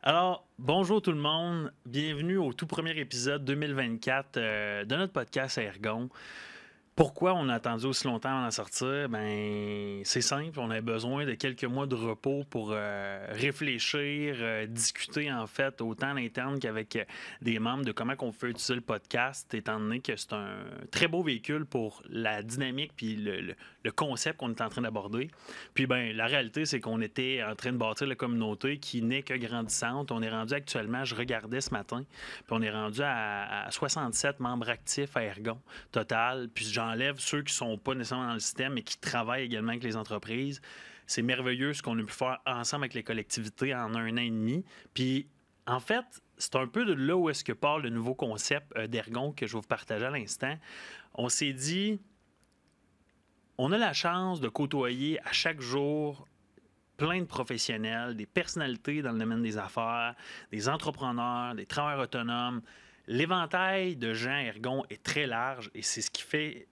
Alors, bonjour tout le monde. Bienvenue au tout premier épisode 2024 de notre podcast Ergon. Pourquoi on a attendu aussi longtemps avant d'en sortir? Ben, c'est simple, on avait besoin de quelques mois de repos pour réfléchir, discuter en fait, autant à l'interne qu'avec des membres de comment on fait utiliser le podcast, étant donné que c'est un très beau véhicule pour la dynamique puis le concept qu'on est en train d'aborder. Puis ben, la réalité, c'est qu'on était en train de bâtir la communauté qui n'est que grandissante. On est rendu actuellement, je regardais ce matin, puis on est rendu à 67 membres actifs à Ergon total. Puis j'enlève ceux qui ne sont pas nécessairement dans le système, mais qui travaillent également avec les entreprises. C'est merveilleux ce qu'on a pu faire ensemble avec les collectivités en un an et demi. Puis, en fait, c'est un peu de là où est-ce que part le nouveau concept d'Ergon que je vais vous partager à l'instant. On s'est dit, on a la chance de côtoyer à chaque jour plein de professionnels, des personnalités dans le domaine des affaires, des entrepreneurs, des travailleurs autonomes. L'éventail de gens Ergon est très large et c'est ce qui fait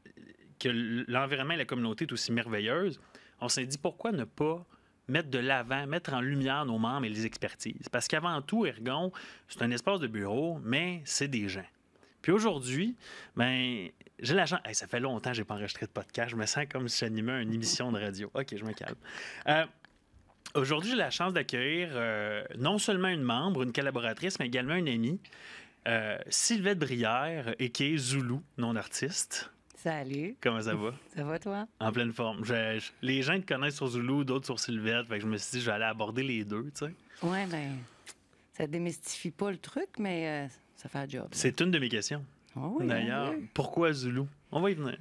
que l'environnement et la communauté est aussi merveilleuse. On s'est dit pourquoi ne pas mettre de l'avant, mettre en lumière nos membres et les expertises. Parce qu'avant tout, Ergon, c'est un espace de bureau, mais c'est des gens. Puis aujourd'hui, ben, j'ai la chance. Hey, ça fait longtemps que je n'ai pas enregistré de podcast. Je me sens comme si j'animais une émission de radio. OK, je me calme. Aujourd'hui, j'ai la chance d'accueillir non seulement une membre, une collaboratrice, mais également une amie. Sylvette Brière, a.k.a. Zoulou, non-artiste. Salut. Comment ça va? Ça va, toi? En pleine forme. Les gens te connaissent sur Zoulou, d'autres sur Sylvette. Fait que je me suis dit, je vais aller aborder les deux, tu sais. Ouais, ben, ça démystifie pas le truc, mais ça fait un job. C'est une de mes questions. Oh oui, D'ailleurs, oui. pourquoi Zoulou? On va y venir.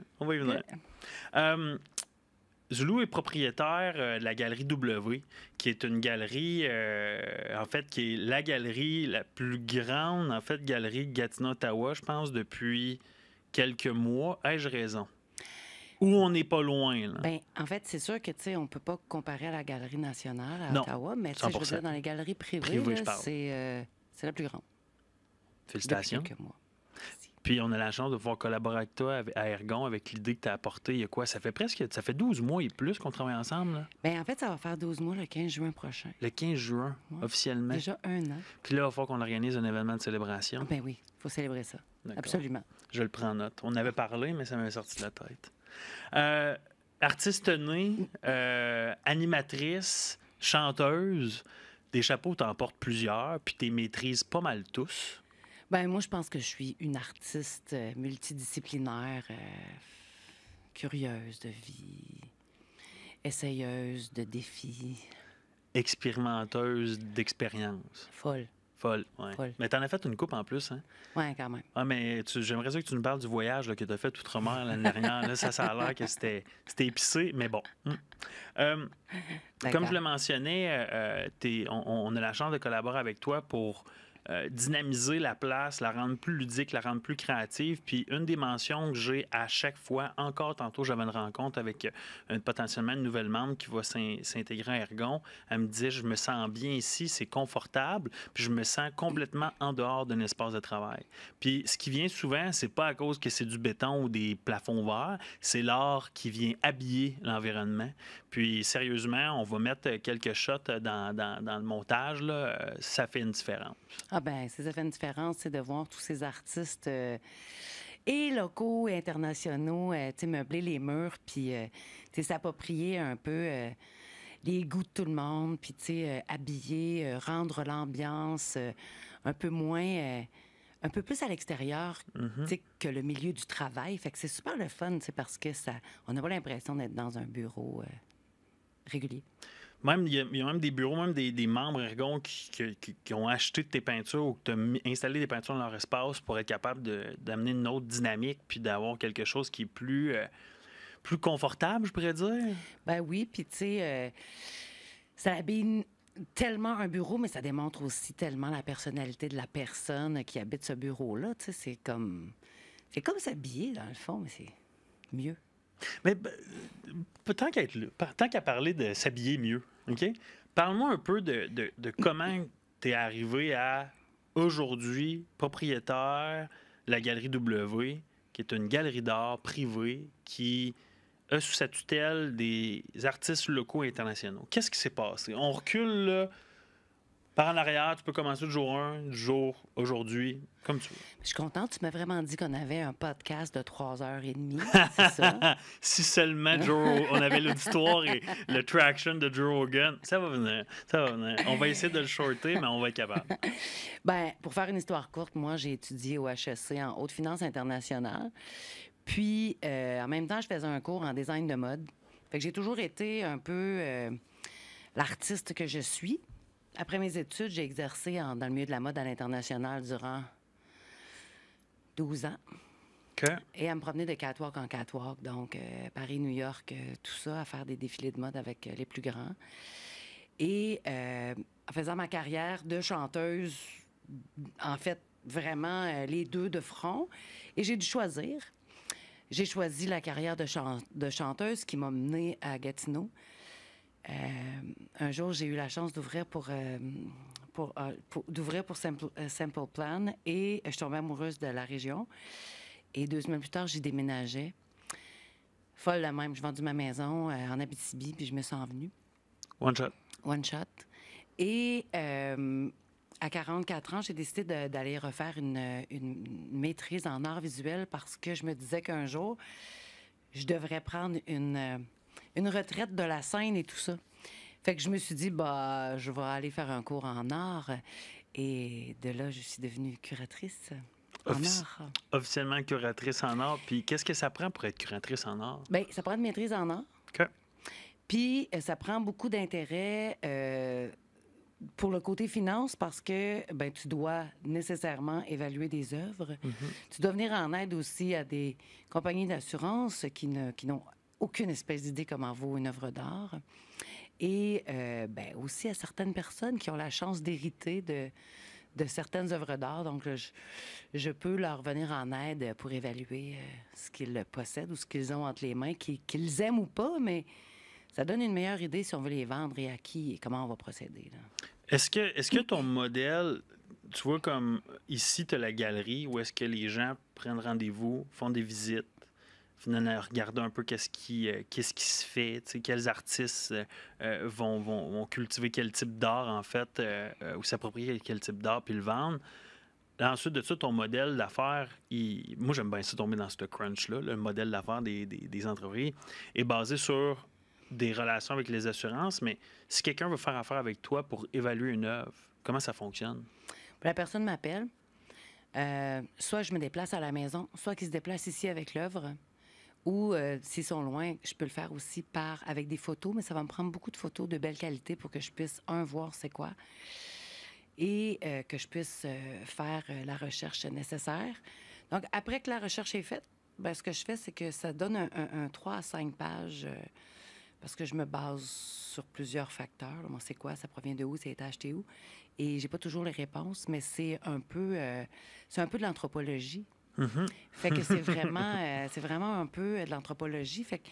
Zoulou est propriétaire de la galerie W, qui est une galerie, en fait, qui est la galerie la plus grande, en fait, galerie Gatineau-Ottawa, je pense, depuis quelques mois. Ai-je raison? Ou on n'est pas loin, là? Ben, en fait, c'est sûr que, tu sais, on peut pas comparer à la Galerie nationale à Non, Ottawa, mais, tu sais, je veux 100%. dire, dans les galeries privées, Privé, là, je parle. c'est la plus grande. Félicitations. Depuis quelques mois. Merci. Puis on a la chance de pouvoir collaborer avec toi à Ergon, avec l'idée que tu as apportée. Il y a quoi? Ça fait 12 mois et plus qu'on travaille ensemble, là. Ben, en fait, ça va faire 12 mois le 15 juin prochain. Le 15 juin, Ouais. officiellement. Déjà un an. Puis là, il va falloir qu'on organise un événement de célébration. Ah, ben oui, il faut célébrer ça. D'accord. Absolument. Je le prends en note. On avait parlé, mais ça m'avait sorti de la tête. Artiste née, animatrice, chanteuse, des chapeaux, t'en portes plusieurs, puis t'es maîtrises pas mal tous. Ben, moi, je pense que je suis une artiste multidisciplinaire, curieuse de vie, essayeuse de défis, Expérimenteuse d'expérience. folle. Folle, ouais. Folle. Mais t'en as fait une coupe en plus, hein? Ouais, quand même. Ah, mais j'aimerais ça que tu nous parles du voyage là, que t'as fait outre-mer l'année dernière. Là, ça a l'air que c'était épicé, mais bon. Comme D'accord. je le mentionnais, on a la chance de collaborer avec toi pour dynamiser la place, la rendre plus ludique, la rendre plus créative. Puis une des mentions que j'ai à chaque fois, encore tantôt, j'avais une rencontre avec potentiellement une nouvelle membre qui va s'intégrer à Ergon. Elle me disait, je me sens bien ici, c'est confortable, puis je me sens complètement en dehors d'un espace de travail. Puis ce qui vient souvent, c'est pas à cause que c'est du béton ou des plafonds verts, c'est l'art qui vient habiller l'environnement. Puis sérieusement, on va mettre quelques shots dans le montage, là, ça fait une différence. Ah ben, ça fait une différence, c'est de voir tous ces artistes et locaux et internationaux, tu sais, meubler les murs, puis, tu sais, s'approprier un peu les goûts de tout le monde, puis, tu sais, habiller, rendre l'ambiance un peu moins, un peu plus à l'extérieur, tu sais, que le milieu du travail. Fait que c'est super le fun, tu sais, parce que on n'a pas l'impression d'être dans un bureau régulier. Même, il y a même des bureaux, même des membres Ergon qui ont acheté de tes peintures ou que tu as installé des peintures dans leur espace pour être capable d'amener une autre dynamique puis d'avoir quelque chose qui est plus confortable, je pourrais dire. Ben oui, puis tu sais, ça habille tellement un bureau, mais ça démontre aussi tellement la personnalité de la personne qui habite ce bureau-là. Tu sais, c'est comme s'habiller, dans le fond, mais c'est mieux. Mais tant qu'à parler de s'habiller mieux, OK? Parle-moi un peu de comment tu es arrivé à, aujourd'hui, propriétaire de la Galerie W, qui est une galerie d'art privée qui a sous sa tutelle des artistes locaux et internationaux. Qu'est-ce qui s'est passé? On recule, là, Par en arrière, tu peux commencer du jour 1, du jour aujourd'hui, comme tu veux. Je suis contente, tu m'as vraiment dit qu'on avait un podcast de 3h30, c'est ça? Si seulement on avait l'auditoire et le traction de Joe Rogan, ça va venir, ça va venir. On va essayer de le shorter, mais on va être capable. Bien, pour faire une histoire courte, moi, j'ai étudié au HEC en haute finance internationale. Puis, en même temps, je faisais un cours en design de mode. Fait que j'ai toujours été un peu l'artiste que je suis. Après mes études, j'ai exercé dans le milieu de la mode à l'international durant 12 ans. OK. Et à me promener de catwalk en catwalk, donc Paris, New York, tout ça, à faire des défilés de mode avec les plus grands. Et en faisant ma carrière de chanteuse, en fait, vraiment les deux de front, et j'ai dû choisir. J'ai choisi la carrière de chanteuse qui m'a menée à Gatineau. Un jour, j'ai eu la chance d'ouvrir pour Simple Plan et je suis tombée amoureuse de la région. Et 2 semaines plus tard, j'y déménageais. Folle la même. J'ai vendu ma maison en Abitibi, puis je me suis envenue. One shot. One shot. Et à 44 ans, j'ai décidé d'aller refaire une maîtrise en art visuel parce que je me disais qu'un jour, je devrais prendre une retraite de la scène et tout ça. Fait que je me suis dit, bah, je vais aller faire un cours en art. Et de là, je suis devenue curatrice en art. Officiellement curatrice en art. Puis qu'est-ce que ça prend pour être curatrice en art? Bien, ça prend une maîtrise en art. OK. Puis ça prend beaucoup d'intérêt pour le côté finance parce que ben, tu dois nécessairement évaluer des œuvres. Tu dois venir en aide aussi à des compagnies d'assurance qui n'ont aucune espèce d'idée comment vaut une œuvre d'art. Et ben, aussi à certaines personnes qui ont la chance d'hériter de certaines œuvres d'art. Donc, je peux leur venir en aide pour évaluer ce qu'ils possèdent ou ce qu'ils ont entre les mains, qu'ils aiment ou pas, mais ça donne une meilleure idée si on veut les vendre et à qui et comment on va procéder. Là. Est-ce que ton modèle, tu vois, comme ici, tu as la galerie où est-ce que les gens prennent rendez-vous, font des visites, finalement, regardent un peu qu'est-ce qui se fait, tu sais, quels artistes vont cultiver quel type d'art, en fait, ou s'approprier quel type d'art, puis le vendre. Là, ensuite de ça, ton modèle d'affaires, moi, j'aime bien ça tomber dans ce crunch-là, le modèle d'affaires des entreprises, est basé sur des relations avec les assurances, mais si quelqu'un veut faire affaire avec toi pour évaluer une œuvre, comment ça fonctionne? La personne m'appelle, soit je me déplace à la maison, soit qu'il se déplace ici avec l'œuvre, ou s'ils sont loin, je peux le faire aussi avec des photos, mais ça va me prendre beaucoup de photos de belle qualité pour que je puisse, voir c'est quoi, et que je puisse faire la recherche nécessaire. Donc, après que la recherche est faite, ben, ce que je fais, c'est que ça donne un 3 à 5 pages parce que je me base sur plusieurs facteurs. Là, moi, c'est quoi? Ça provient de où? Ça a été acheté où? Et j'ai pas toujours les réponses, mais c'est un peu de l'anthropologie. Fait que c'est vraiment un peu de l'anthropologie. Fait que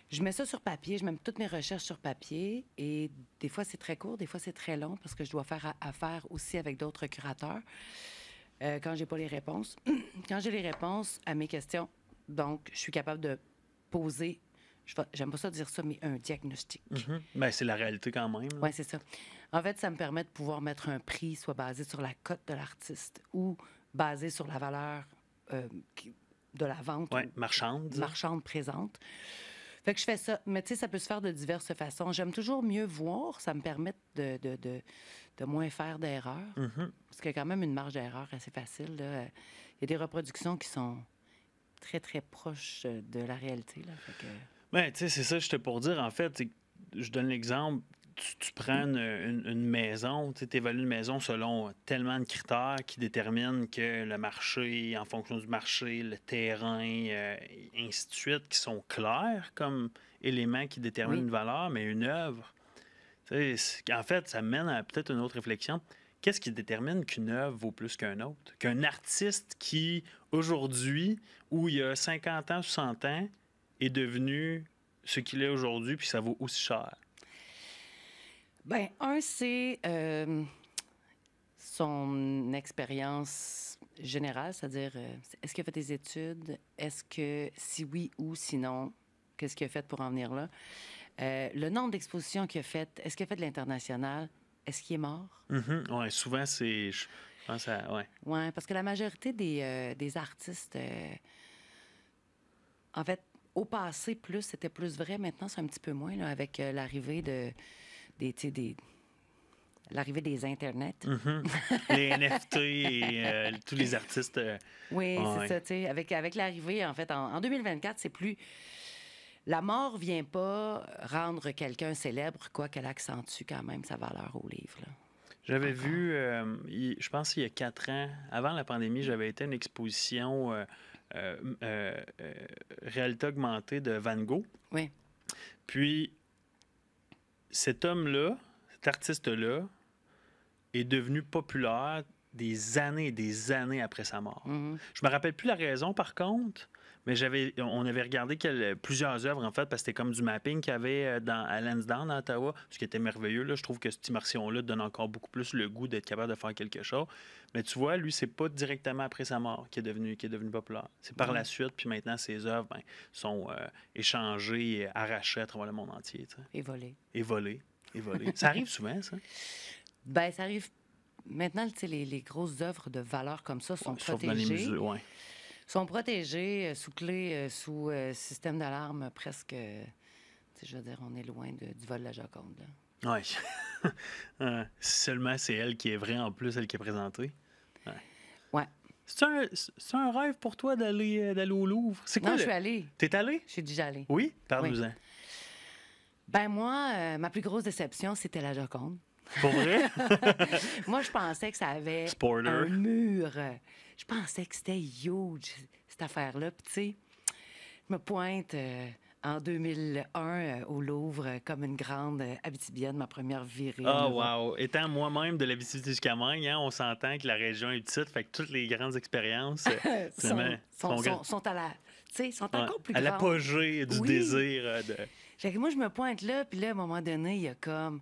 je mets ça sur papier, je mets toutes mes recherches sur papier et des fois, c'est très court, des fois, c'est très long parce que je dois faire affaire aussi avec d'autres curateurs quand j'ai pas les réponses. Quand j'ai les réponses à mes questions, donc, je suis capable de poser, j'aime pas ça dire ça, mais un diagnostic. Bien, c'est la réalité quand même. Oui, c'est ça. En fait, ça me permet de pouvoir mettre un prix soit basé sur la cote de l'artiste ou basé sur la valeur de la vente. Oui, marchande. Marchande présente. Fait que je fais ça. Mais tu sais, ça peut se faire de diverses façons. J'aime toujours mieux voir. Ça me permet de moins faire d'erreurs. Parce qu'il y a quand même une marge d'erreur assez facile. Là. Il y a des reproductions qui sont très, très proches de la réalité. Là. Fait que... Ben, tu sais, c'est ça, j'étais pour dire. En fait, je donne l'exemple. Tu prends une maison, tu évalues une maison selon tellement de critères qui déterminent que le marché, en fonction du marché, le terrain, et ainsi de suite, qui sont clairs comme éléments qui déterminent une valeur, mais une œuvre, en fait, ça mène à peut-être une autre réflexion. Qu'est-ce qui détermine qu'une œuvre vaut plus qu'un autre? Qu'un artiste qui, aujourd'hui, ou il y a 50 ans, 60 ans, est devenu ce qu'il est aujourd'hui, puis ça vaut aussi cher? Bien, c'est son expérience générale, c'est-à-dire, est-ce qu'il a fait des études? Est-ce que, si oui ou sinon, qu'est-ce qu'il a fait pour en venir là? Le nombre d'expositions qu'il a faites, est-ce qu'il a fait de l'international? est-ce qu'il est mort? Ouais, souvent, je pense à... Ouais. Oui, parce que la majorité des artistes, en fait, au passé, c'était plus vrai. Maintenant, c'est un petit peu moins, là, avec l'arrivée des, tu sais, l'arrivée des Internets. Les NFT et tous les artistes... Oui, c'est ouais. ça, tu sais. Avec l'arrivée, en fait, en 2024, c'est plus... La mort vient pas rendre quelqu'un célèbre, quoi qu'elle accentue quand même sa valeur au livre, là. J'avais Encore. vu, je pense il y a 4 ans, avant la pandémie, j'avais été à une exposition réalité augmentée de Van Gogh. Oui. Puis, cet homme-là, cet artiste-là, est devenu populaire des années et des années après sa mort. Je me rappelle plus la raison, par contre, mais on avait regardé plusieurs œuvres, en fait, parce que c'était comme du mapping qu'il y avait à Lansdowne, à Ottawa, ce qui était merveilleux. Là. Je trouve que cette immersion-là donne encore beaucoup plus le goût d'être capable de faire quelque chose. Mais tu vois, lui, c'est pas directement après sa mort qu'il est devenu populaire. C'est par la suite, puis maintenant, ses œuvres sont échangées, arrachées à travers le monde entier. Tu sais. Et volé. Et volées. Ça arrive souvent, ça? Ben, ça arrive. Maintenant, tu sais, les grosses œuvres de valeur comme ça sont Sauf protégées. dans les musées, ouais. Sont protégées sous clé, sous système d'alarme presque. Tu sais, je veux dire, on est loin du vol de la Joconde, là. Oui. Seulement c'est elle qui est vraie en plus, elle qui est présentée. Ouais. C'est un rêve pour toi d'aller au Louvre? C'est quoi Non, je suis allée. T'es allée? Je suis déjà allée. Oui? Parle-nous-en. Oui. Ben moi, ma plus grosse déception, c'était la Joconde. Pour vrai? Moi, je pensais que ça avait Spoiler. un mur. Je pensais que c'était huge, cette affaire-là. Puis, tu sais, je me pointe en 2001 au Louvre comme une grande Abitibienne, ma première virée. Oh, wow. Étant moi-même de l'Abitibi-Témiscamingue, on s'entend que la région est petite, fait que toutes les grandes expériences sont à la... Tu sais, sont encore plus à grandes. l'apogée du désir de... Fait que moi, je me pointe là, puis là, à un moment donné, il y a comme...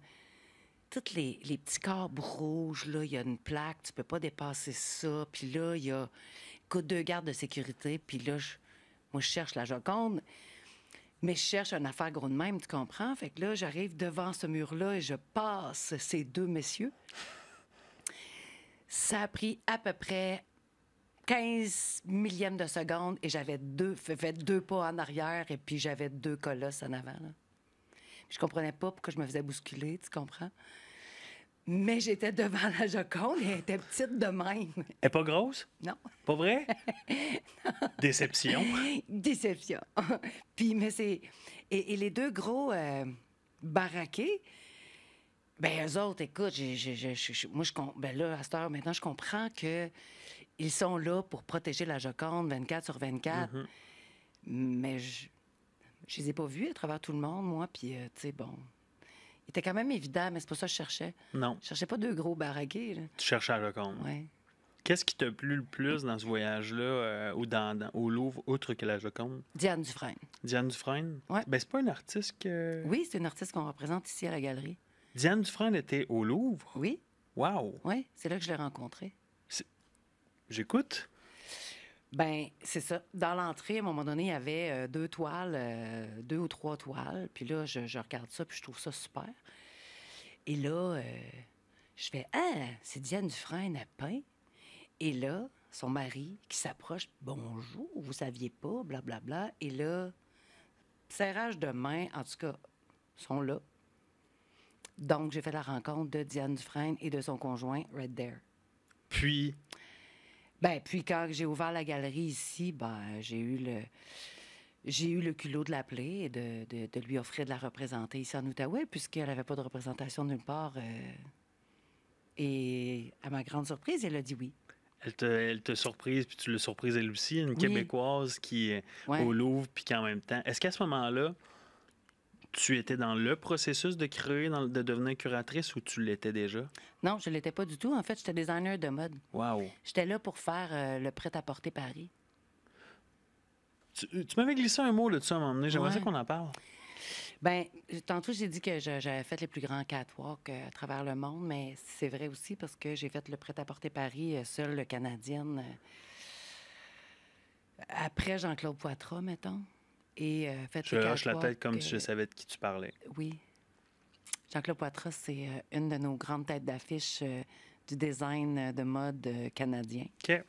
Tous les petits corps rouges, là, il y a une plaque, tu peux pas dépasser ça. Puis là, il y a, écoute, 2 gardes de sécurité. Puis là, moi, je cherche la Joconde, mais je cherche une affaire gros de même, tu comprends? Fait que là, j'arrive devant ce mur-là et je passe ces 2 messieurs. Ça a pris à peu près 15 millièmes de seconde et j'avais fait 2 pas en arrière et puis j'avais 2 colosses en avant, là. Je comprenais pas pourquoi je me faisais bousculer, tu comprends? Mais j'étais devant la Joconde et elle était petite de même. Elle est pas grosse? Non. Pas vrai? Déception. Déception. Puis, mais c'est... Et les 2 gros baraqués, ben eux autres, écoute, ben là, à cette heure, maintenant, je comprends que ils sont là pour protéger la Joconde 24 sur 24. Mais je les ai pas vus à travers tout le monde, moi, puis, tu sais, bon... Il était quand même évident, mais c'est pas ça que je cherchais. Non. Je cherchais pas 2 gros baraqués, là. Tu cherches à la Joconde. Oui. Qu'est-ce qui t'a plu le plus dans ce voyage-là ou au Louvre, outre que la Joconde? Diane Dufresne. Diane Dufresne? Ouais. Ben, c'est pas une artiste que... Oui, c'est une artiste qu'on représente ici à la galerie. Diane Dufresne était au Louvre? Oui. Wow! Oui, c'est là que je l'ai rencontrée. J'écoute. Ben, c'est ça. Dans l'entrée, à un moment donné, il y avait 2 toiles, 2 ou 3 toiles. Puis là, je regarde ça, puis je trouve ça super. Et là, je fais « Ah, c'est Diane Dufresne, elle peint. » Et là, son mari qui s'approche « Bonjour, vous saviez pas, blablabla. » Et là, serrage de main, en tout cas, sont là. Donc, j'ai fait la rencontre de Diane Dufresne et de son conjoint, Red Dare. Puis... Ben, puis quand j'ai ouvert la galerie ici, ben, j'ai eu le culot de l'appeler et de lui offrir de la représenter ici en Outaouais, puisqu'elle n'avait pas de représentation nulle part. Et à ma grande surprise, elle a dit oui. Elle t'a surprise, puis tu l'as surprise elle aussi, une Québécoise qui est au Louvre, puis qu'en même temps... Est-ce qu'à ce moment-là, tu étais dans le processus de créer, de devenir curatrice, ou tu l'étais déjà? Non, je ne l'étais pas du tout. En fait, j'étais designer de mode. Wow! J'étais là pour faire le prêt-à-porter Paris. Tu m'avais glissé un mot de ça à un moment donné. J'aimerais ça qu'on en parle. Bien, tantôt, j'ai dit que j'avais fait les plus grands catwalks à travers le monde, mais c'est vrai aussi parce que j'ai fait le prêt-à-porter Paris, seule canadienne, après Jean-Claude Poitras, mettons. Et fait Je hoche la tête comme si je savais de qui tu parlais. Oui. Jean-Claude Poitras, c'est une de nos grandes têtes d'affiche du design de mode canadien. OK.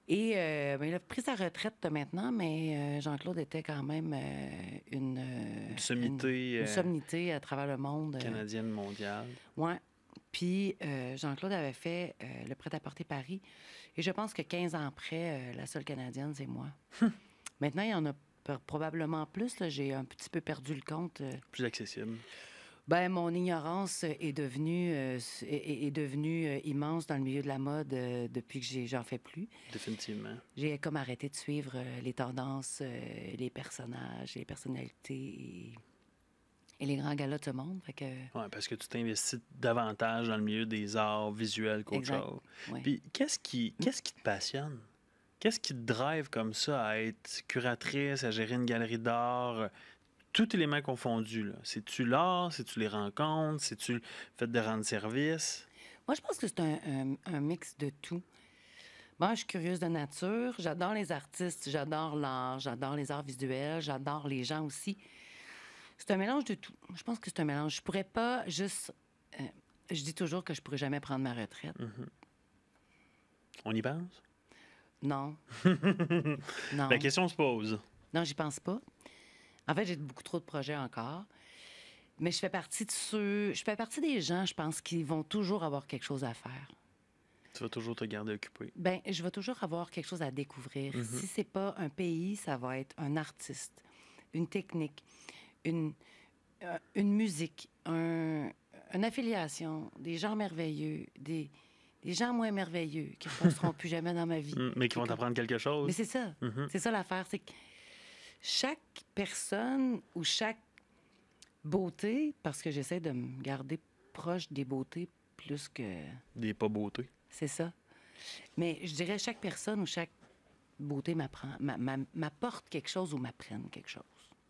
Et ben, il a pris sa retraite maintenant, mais Jean-Claude était quand même une sommité à travers le monde. Canadienne mondiale. Oui. Puis Jean-Claude avait fait le Prêt-à-porter Paris. Et je pense que 15 ans après, la seule Canadienne, c'est moi. Maintenant, il y en a probablement plus. Là. J'ai un petit peu perdu le compte. Plus accessible. Ben, mon ignorance est devenue immense dans le milieu de la mode depuis que j'en fais plus. Définitivement. J'ai comme arrêté de suivre les tendances, les personnages, les personnalités et les grands galas de ce monde. Fait que... Oui, parce que tu t'investis davantage dans le milieu des arts visuels qu'autre Exact. chose. Oui. Puis qu'est-ce qui te passionne? Qu'est-ce qui te drive comme ça à être curatrice, à gérer une galerie d'art? Tout élément confondu, là. C'est-tu l'art? C'est-tu les rencontres? C'est-tu le fait de rendre service? Moi, je pense que c'est un mix de tout. Moi, je suis curieuse de nature. J'adore les artistes, j'adore l'art, j'adore les arts visuels, j'adore les gens aussi. C'est un mélange de tout. Je pense que c'est un mélange. Je pourrais pas juste... je dis toujours que je pourrais jamais prendre ma retraite. Mm-hmm. On y pense? Non. Non. La question se pose. Non, j'y pense pas. En fait, j'ai beaucoup trop de projets encore. Mais je fais partie des gens, je pense, qui vont toujours avoir quelque chose à faire. Tu vas toujours te garder occupé. Bien, je vais toujours avoir quelque chose à découvrir. Mm-hmm. Si c'est pas un pays, ça va être un artiste, une technique, une musique, une affiliation, des gens merveilleux, des gens moins merveilleux qui ne passeront plus jamais dans ma vie. Mais qui vont t'apprendre quelque chose. Mais c'est ça. Mm-hmm. C'est ça l'affaire. C'est que chaque personne ou chaque beauté, parce que j'essaie de me garder proche des beautés plus que... Des pas beautés. C'est ça. Mais je dirais chaque personne ou chaque beauté m'apporte quelque chose ou m'apprenne quelque chose.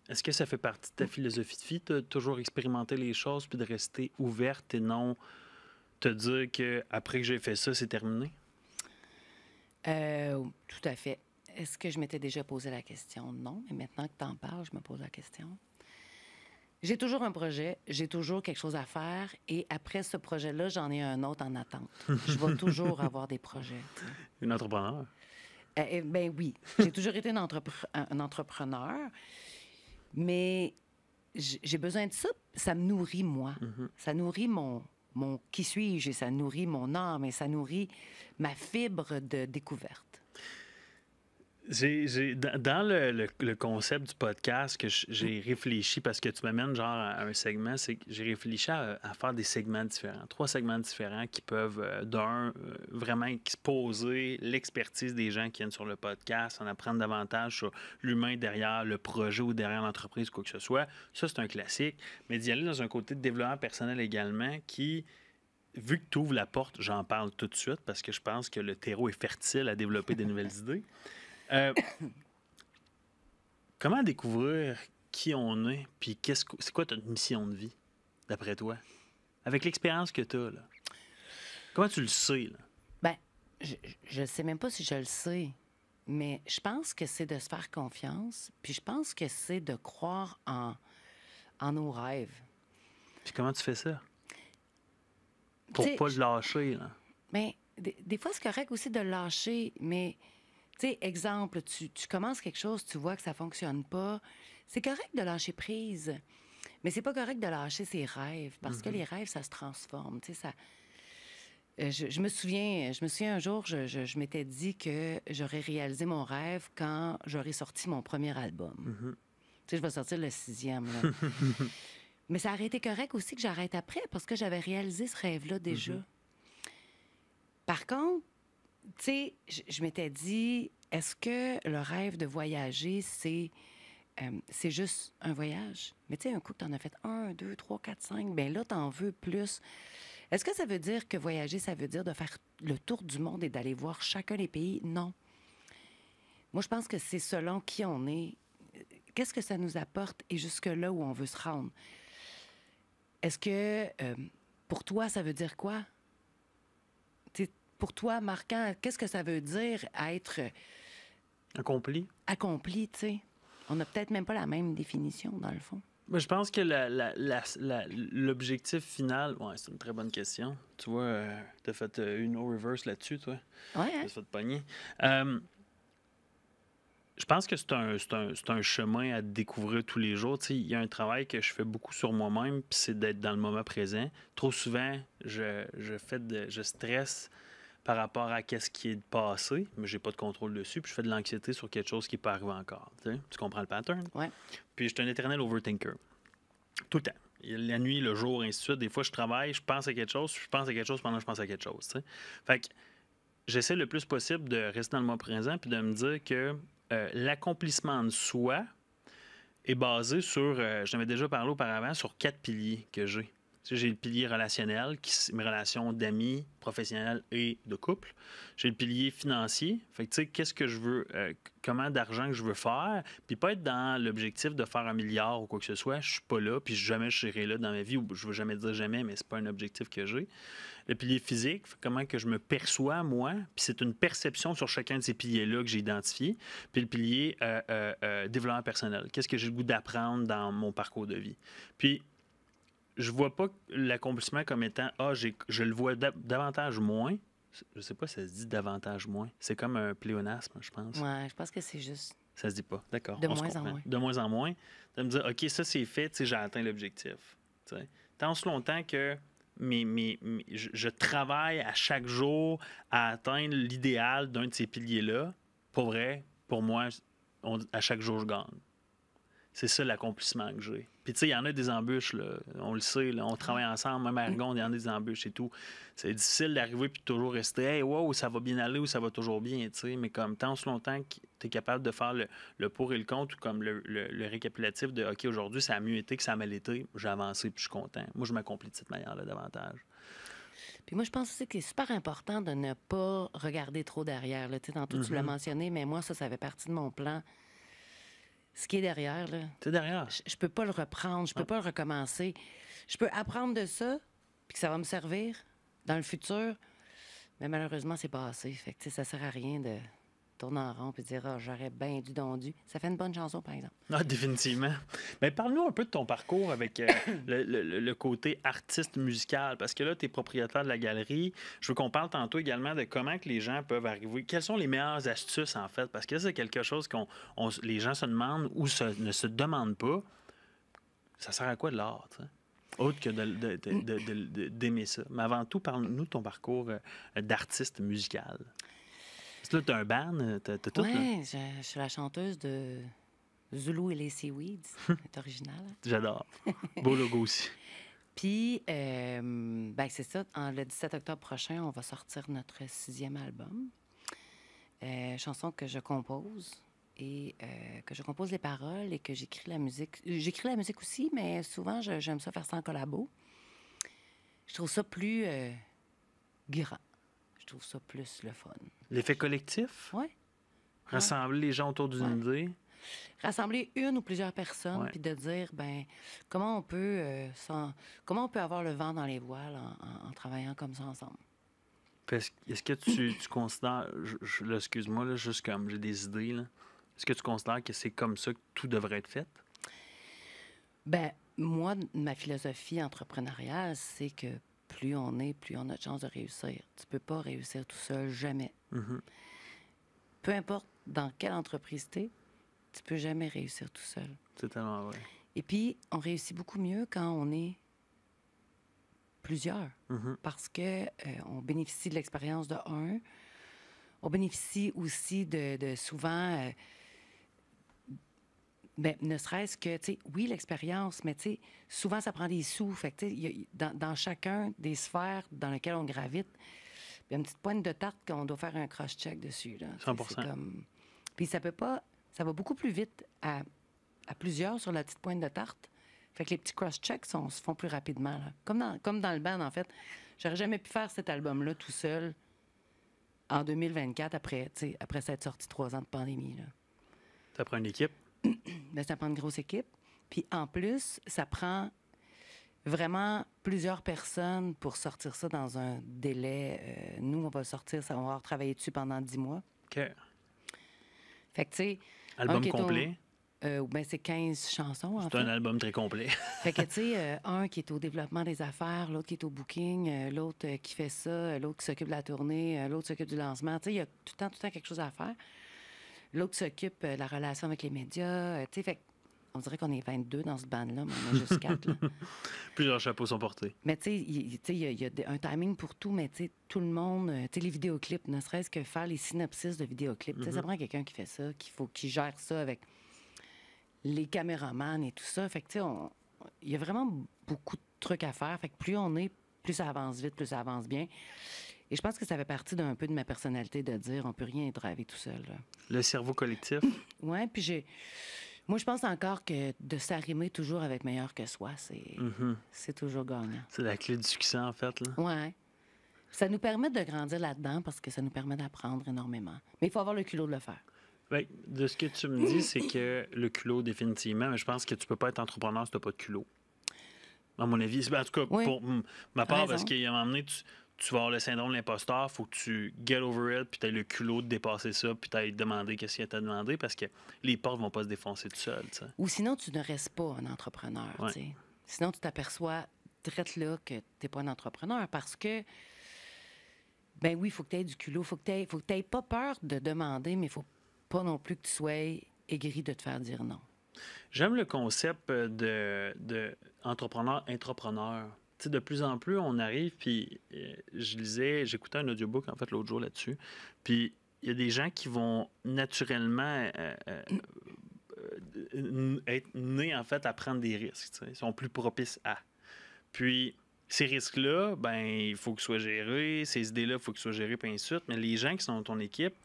Est-ce que ça fait partie de ta philosophie de vie, de toujours expérimenter les choses puis de rester ouverte et non te dire que après que j'ai fait ça, c'est terminé? Tout à fait. Est-ce que je m'étais déjà posé la question? Non, mais maintenant que tu en parles, je me pose la question. J'ai toujours un projet, j'ai toujours quelque chose à faire, et après ce projet-là, j'en ai un autre en attente. Je vais toujours avoir des projets. T'sais. Une entrepreneur? Ben oui, j'ai toujours été un entrepreneur, mais j'ai besoin de ça. Ça me nourrit, moi. Mm-hmm. Ça nourrit mon qui suis-je, et ça nourrit mon âme, et ça nourrit ma fibre de découverte. Dans le concept du podcast que j'ai réfléchi, parce que tu m'amènes genre à un segment, c'est que j'ai réfléchi à faire des segments différents. 3 segments différents qui peuvent, vraiment exposer l'expertise des gens qui viennent sur le podcast, en apprendre davantage sur l'humain derrière le projet ou derrière l'entreprise, quoi que ce soit. Ça, c'est un classique. Mais d'y aller dans un côté de développement personnel également qui... Vu que tu ouvres la porte, j'en parle tout de suite parce que je pense que le terreau est fertile à développer des nouvelles idées. Comment découvrir qui on est, puis c'est quoi ta mission de vie, d'après toi? Avec l'expérience que tu as, là. Comment tu le sais, là? Bien, je ne sais même pas si je le sais, mais je pense que c'est de se faire confiance, puis je pense que c'est de croire en nos rêves. Puis comment tu fais ça? Pour T'sais, pas le lâcher, là. Bien, des fois, c'est correct aussi de le lâcher, mais... Tu sais, exemple, tu commences quelque chose, tu vois que ça fonctionne pas. C'est correct de lâcher prise, mais c'est pas correct de lâcher ses rêves, parce que les rêves, ça se transforme. Tu sais, ça... je me souviens un jour, je m'étais dit que j'aurais réalisé mon rêve quand j'aurais sorti mon premier album. Tu sais, je vais sortir le 6e, là. Mais ça aurait été correct aussi que j'arrête après, parce que j'avais réalisé ce rêve-là déjà. Par contre, tu sais, je m'étais dit, est-ce que le rêve de voyager, c'est juste un voyage? Mais tu sais, un coup que tu en as fait 1, 2, 3, 4, 5, bien là, tu en veux plus. Est-ce que ça veut dire que voyager, ça veut dire de faire le tour du monde et d'aller voir chacun des pays? Non. Moi, je pense que c'est selon qui on est. Qu'est-ce que ça nous apporte et jusque-là où on veut se rendre? Est-ce que, pour toi, ça veut dire quoi? Pour toi, Marquand, qu'est-ce que ça veut dire être... Accompli? Accompli, tu sais. On n'a peut-être même pas la même définition, dans le fond. Moi, je pense que l'objectif final... Ouais, c'est une très bonne question. Tu vois, tu as fait une reverse là-dessus, toi. Ouais, Tu hein? as fait pogner. Je pense que c'est un chemin à découvrir tous les jours. Tu sais, il y a un travail que je fais beaucoup sur moi-même, puis c'est d'être dans le moment présent. Trop souvent, je stresse par rapport à ce qui est passé, mais j'ai pas de contrôle dessus, puis je fais de l'anxiété sur quelque chose qui n'est pas arrivé encore. Tu comprends le pattern? Ouais. Puis je suis un éternel overthinker. Tout le temps. La nuit, le jour, ainsi de suite. Des fois, je travaille, je pense à quelque chose, je pense à quelque chose pendant que je pense à quelque chose. T'sais. Fait que j'essaie le plus possible de rester dans le moment présent puis de me dire que l'accomplissement de soi est basé sur, je t'avais déjà parlé auparavant, sur 4 piliers que j'ai. Tu sais, j'ai le pilier relationnel, mes relations d'amis, professionnelles et de couple. J'ai le pilier financier. Fait que, tu sais, qu'est-ce que je veux, comment d'argent que je veux faire, puis pas être dans l'objectif de faire 1 milliard ou quoi que ce soit. Je suis pas là, puis jamais je serai là dans ma vie, ou je veux jamais dire jamais, mais c'est pas un objectif que j'ai. Le pilier physique, comment que je me perçois, moi, puis c'est une perception sur chacun de ces piliers-là que j'ai identifié. Puis le pilier développement personnel. Qu'est-ce que j'ai le goût d'apprendre dans mon parcours de vie. Puis, je vois pas l'accomplissement comme étant je le vois davantage moins. Je sais pas si ça se dit davantage moins. C'est comme un pléonasme, je pense. Ouais, je pense que c'est juste Ça se dit pas. D'accord. de On se moins en comprend. moins. De moins en moins. De me dire, OK, ça c'est fait, j'ai atteint l'objectif. T'sais. Tant aussi longtemps que je travaille à chaque jour à atteindre l'idéal d'un de ces piliers-là, pour vrai, pour moi, à chaque jour, je gagne. C'est ça l'accomplissement que j'ai. Puis, tu sais, il y en a des embûches, là. On le sait, là. On travaille ensemble, même à Ergon, il y en a des embûches et tout. C'est difficile d'arriver puis de toujours rester, hey, wow, ça va bien aller ou ça va toujours bien, tu sais. Mais comme tant aussi longtemps que tu es capable de faire le pour et le contre, ou comme le récapitulatif de, OK, aujourd'hui, ça a mieux été que ça a mal été, j'ai avancé puis je suis content. Moi, je m'accomplis de cette manière-là davantage. Puis moi, je pense aussi que c'est super important de ne pas regarder trop derrière. Là. Tu sais, tantôt, tu l'as mentionné, mais moi, ça fait partie de mon plan. Ce qui est derrière, là, C'est derrière. je peux pas le reprendre, je peux pas le recommencer. Je peux apprendre de ça, puis que ça va me servir dans le futur, mais malheureusement, c'est passé. Fait que, tu sais, ça sert à rien de tourner en rond et de dire « Ah, j'aurais bien dû dondu ». Ça fait une bonne chanson, par exemple. Ah, définitivement. Mais parle-nous un peu de ton parcours avec le côté artiste musical, parce que là, tu es propriétaire de la galerie. Je veux qu'on parle tantôt également de comment que les gens peuvent arriver. Quelles sont les meilleures astuces, en fait? Parce que c'est quelque chose que les gens se demandent ou ne se demandent pas. Ça sert à quoi de l'art, tu sais? Autre que d'aimer ça. Mais avant tout, parle-nous de ton parcours d'artiste musical. Parce que là, tu as un band, tu as tout, là. Oui, je suis la chanteuse de Zulu et les Seaweeds. C'est original. Hein? J'adore. Beau logo aussi. Puis, ben c'est ça. Le 17 octobre prochain, on va sortir notre 6e album. Chanson que je compose et que je compose les paroles et que j'écris la musique. J'écris la musique aussi, mais souvent, j'aime ça faire ça en collabo. Je trouve ça plus grand. Je trouve ça plus le fun. L'effet collectif? Oui. Rassembler les gens autour d'une idée? Rassembler une ou plusieurs personnes, puis de dire, ben comment on peut avoir le vent dans les voiles en travaillant comme ça ensemble. Est-ce que tu considères, là, excuse-moi, là, juste comme j'ai des idées, là. Est-ce que tu considères que c'est comme ça que tout devrait être fait? Ben moi, ma philosophie entrepreneuriale, c'est que plus on est, plus on a de chances de réussir. Tu peux pas réussir tout seul, jamais. Mm-hmm. Peu importe dans quelle entreprise tu es, tu peux jamais réussir tout seul. C'est tellement vrai. Et puis, on réussit beaucoup mieux quand on est plusieurs. Mm-hmm. Parce que on bénéficie de l'expérience de un. On bénéficie aussi de souvent... ben, ne serait-ce que, tu sais, oui, l'expérience, mais tu sais, souvent, ça prend des sous. Fait que, tu sais, dans chacun des sphères dans lesquelles on gravite, il y a une petite pointe de tarte qu'on doit faire un cross-check dessus. Là. 100%. C'est comme... Puis ça peut pas... Ça va beaucoup plus vite à plusieurs sur la petite pointe de tarte. Fait que les petits cross-checks se font plus rapidement. Là. Comme dans le band, en fait. J'aurais jamais pu faire cet album-là tout seul en 2024 après s'être sorti 3 ans de pandémie. Là. Ça prend une équipe? Ben, ça prend une grosse équipe. Puis en plus, ça prend vraiment plusieurs personnes pour sortir ça dans un délai. Nous, on va le sortir, on va avoir travaillé dessus pendant 10 mois. OK. Fait que, tu sais... Album complet? Ben, c'est 15 chansons, en C'est fait. un album très complet. Fait que, tu sais, un qui est au développement des affaires, l'autre qui est au booking, l'autre qui fait ça, l'autre qui s'occupe de la tournée, l'autre s'occupe du lancement. Tu sais, il y a tout le temps quelque chose à faire. L'autre s'occupe de la relation avec les médias. Tu sais, fait on dirait qu'on est 22 dans ce band-là, mais on est juste 4. Là. Plusieurs chapeaux sont portés. Mais tu sais, il y a un timing pour tout, mais tu sais, tout le monde, tu sais, les vidéoclips, ne serait-ce que faire les synopsis de vidéoclips, tu sais, ça prend quelqu'un qui fait ça, qui gère ça avec les caméramans et tout ça. Fait que, tu sais, il y a vraiment beaucoup de trucs à faire. Fait que plus on est, plus ça avance vite, plus ça avance bien. Et je pense que ça fait partie d'un peu de ma personnalité de dire on peut rien driver tout seul. Là. Le cerveau collectif. Ouais, puis moi, je pense encore que de s'arrimer toujours avec meilleur que soi, c'est toujours gagnant. C'est la clé du succès, en fait. Là. Ouais. Ça nous permet de grandir là-dedans parce que ça nous permet d'apprendre énormément. Mais il faut avoir le culot de le faire. Bien, de ce que tu me dis, c'est que le culot, définitivement, mais je pense que tu peux pas être entrepreneur si tu n'as pas de culot. À mon avis. En tout cas, Oui. pour ma part, Raison. parce qu'à un moment donné, tu vas avoir le syndrome de l'imposteur, il faut que tu get over it, puis tu aies le culot de dépasser ça, puis tu ailles demander qu'est-ce qu'il y a à te demander, parce que les portes vont pas se défoncer tout seul. T'sais. Ou sinon, tu ne restes pas un entrepreneur. Ouais. T'sais. Sinon, tu t'aperçois direct là que tu n'es pas un entrepreneur parce que, ben oui, il faut que tu aies du culot, il faut que tu n'aies pas peur de demander, mais il faut pas non plus que tu sois aigri de te faire dire non. J'aime le concept de entrepreneur-intrapreneur. Tu sais, de plus en plus, on arrive, puis j'écoutais un audiobook, en fait, l'autre jour là-dessus, puis il y a des gens qui vont naturellement être nés, en fait, à prendre des risques. Tu sais. Ils sont plus propices à. Puis, ces risques-là, ben il faut qu'ils soient gérés. Ces idées-là, il faut qu'ils soient gérés, puis ainsi de suite. Mais les gens qui sont dans ton équipe,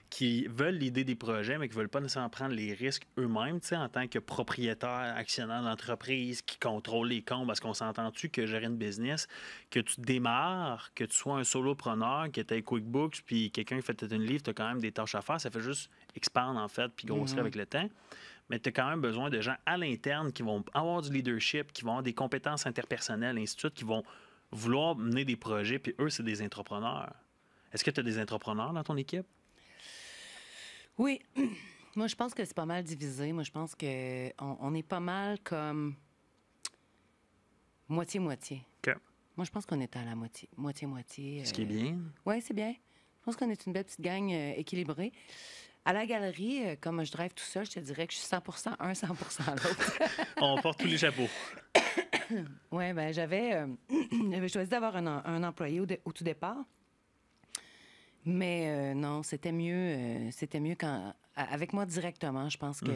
qui veulent l'idée des projets, mais qui ne veulent pas nécessairement prendre les risques eux-mêmes, tu sais, en tant que propriétaire, actionnaire d'entreprise, qui contrôle les comptes, parce qu'on s'entend-tu que gérer une business, que tu démarres, que tu sois un solopreneur, que tu aies QuickBooks, puis quelqu'un qui fait une livre, tu as quand même des tâches à faire, ça fait juste expandre, en fait, puis grossir avec le temps. Mais tu as quand même besoin de gens à l'interne qui vont avoir du leadership, qui vont avoir des compétences interpersonnelles, ainsi de suite, qui vont vouloir mener des projets, puis eux, c'est des entrepreneurs. Est-ce que tu as des entrepreneurs dans ton équipe? Oui. Moi, je pense que c'est pas mal divisé. Moi, je pense qu'on est pas mal comme moitié-moitié. OK. Moi, je pense qu'on est à la moitié-moitié. Ce qui est bien. Oui, c'est bien. Je pense qu'on est une belle petite gang équilibrée. À la galerie, comme je drive tout seul, je te dirais que je suis 100% un, 100% l'autre. On porte tous les chapeaux. Oui, bien, j'avais choisi d'avoir un employé au tout départ. Mais non, c'était mieux quand avec moi directement. Je pense que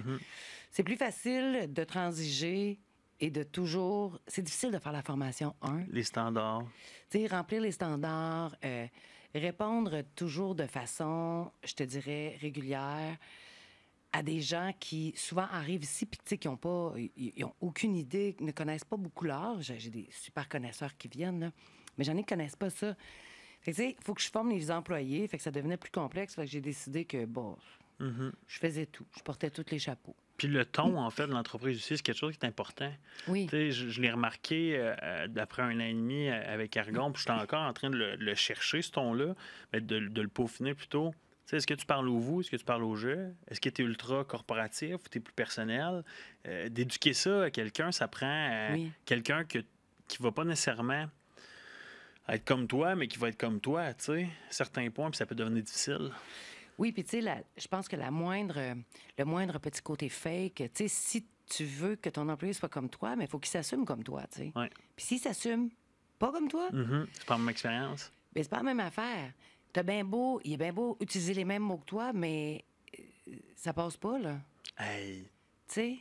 c'est plus facile de transiger et de toujours... C'est difficile de faire la formation 1. Les standards. Tu sais, remplir les standards, répondre toujours de façon, je te dirais, régulière à des gens qui souvent arrivent ici puis tu sais, qui n'ont pas... Ils ont aucune idée, ne connaissent pas beaucoup l'art. J'ai des super connaisseurs qui viennent, là, mais j'en ai qui connaissent pas ça. Fait que, tu sais, il faut que je forme les employés. Fait que ça devenait plus complexe. Fait que j'ai décidé que, bon, je faisais tout. Je portais tous les chapeaux. Puis le ton, en fait, de l'entreprise aussi, c'est quelque chose qui est important. Oui. Tu sais, je l'ai remarqué d'après 1 an et demi avec Ergon, puis j'étais encore en train de le chercher, ce ton-là, mais de le peaufiner plutôt. Tu sais, est-ce que tu parles au vous? Est-ce que tu parles au je? Est-ce que tu es ultra corporatif ou tu es plus personnel? D'éduquer ça à quelqu'un, ça prend quelqu'un qui ne va pas nécessairement être comme toi, mais qui va être comme toi, tu sais, à certains points, puis ça peut devenir difficile. Oui, puis tu sais, je pense que le moindre petit côté fake, tu sais, si tu veux que ton employé soit comme toi, mais il faut qu'il s'assume comme toi, tu sais. Ouais. Puis s'il s'assume pas comme toi, C'est pas ma expérience. bien, c'est pas la même affaire. Il est bien beau utiliser les mêmes mots que toi, mais ça passe pas, là. Hey. Tu sais?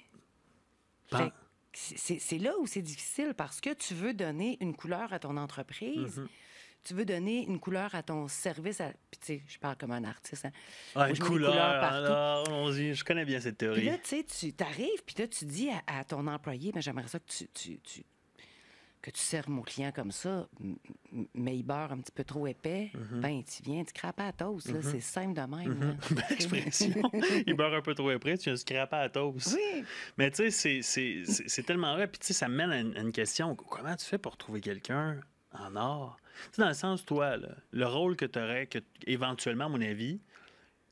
Fait que c'est là où c'est difficile parce que tu veux donner une couleur à ton entreprise. Tu veux donner une couleur à ton service. Puis, tu sais, je parle comme un artiste. Hein? Ah, une Je mets des couleur. couleurs partout. Alors, allons-y. Je connais bien cette Puis théorie. là, tu sais, tu t'arrives, puis là, tu dis à ton employé, ben, j'aimerais ça que que tu sers mon client comme ça, mais il beurre un petit peu trop épais, ben tu viens, tu crapes à la toast. Là, c'est simple de même. Là. Belle expression. Il beurre un peu trop épais, tu viens de scraper à la toast. Oui. Mais tu sais, c'est tellement vrai. Puis tu sais, ça me mène à une question. Comment tu fais pour trouver quelqu'un en art? Tu sais, dans le sens, toi, là, le rôle que tu aurais, éventuellement, à mon avis,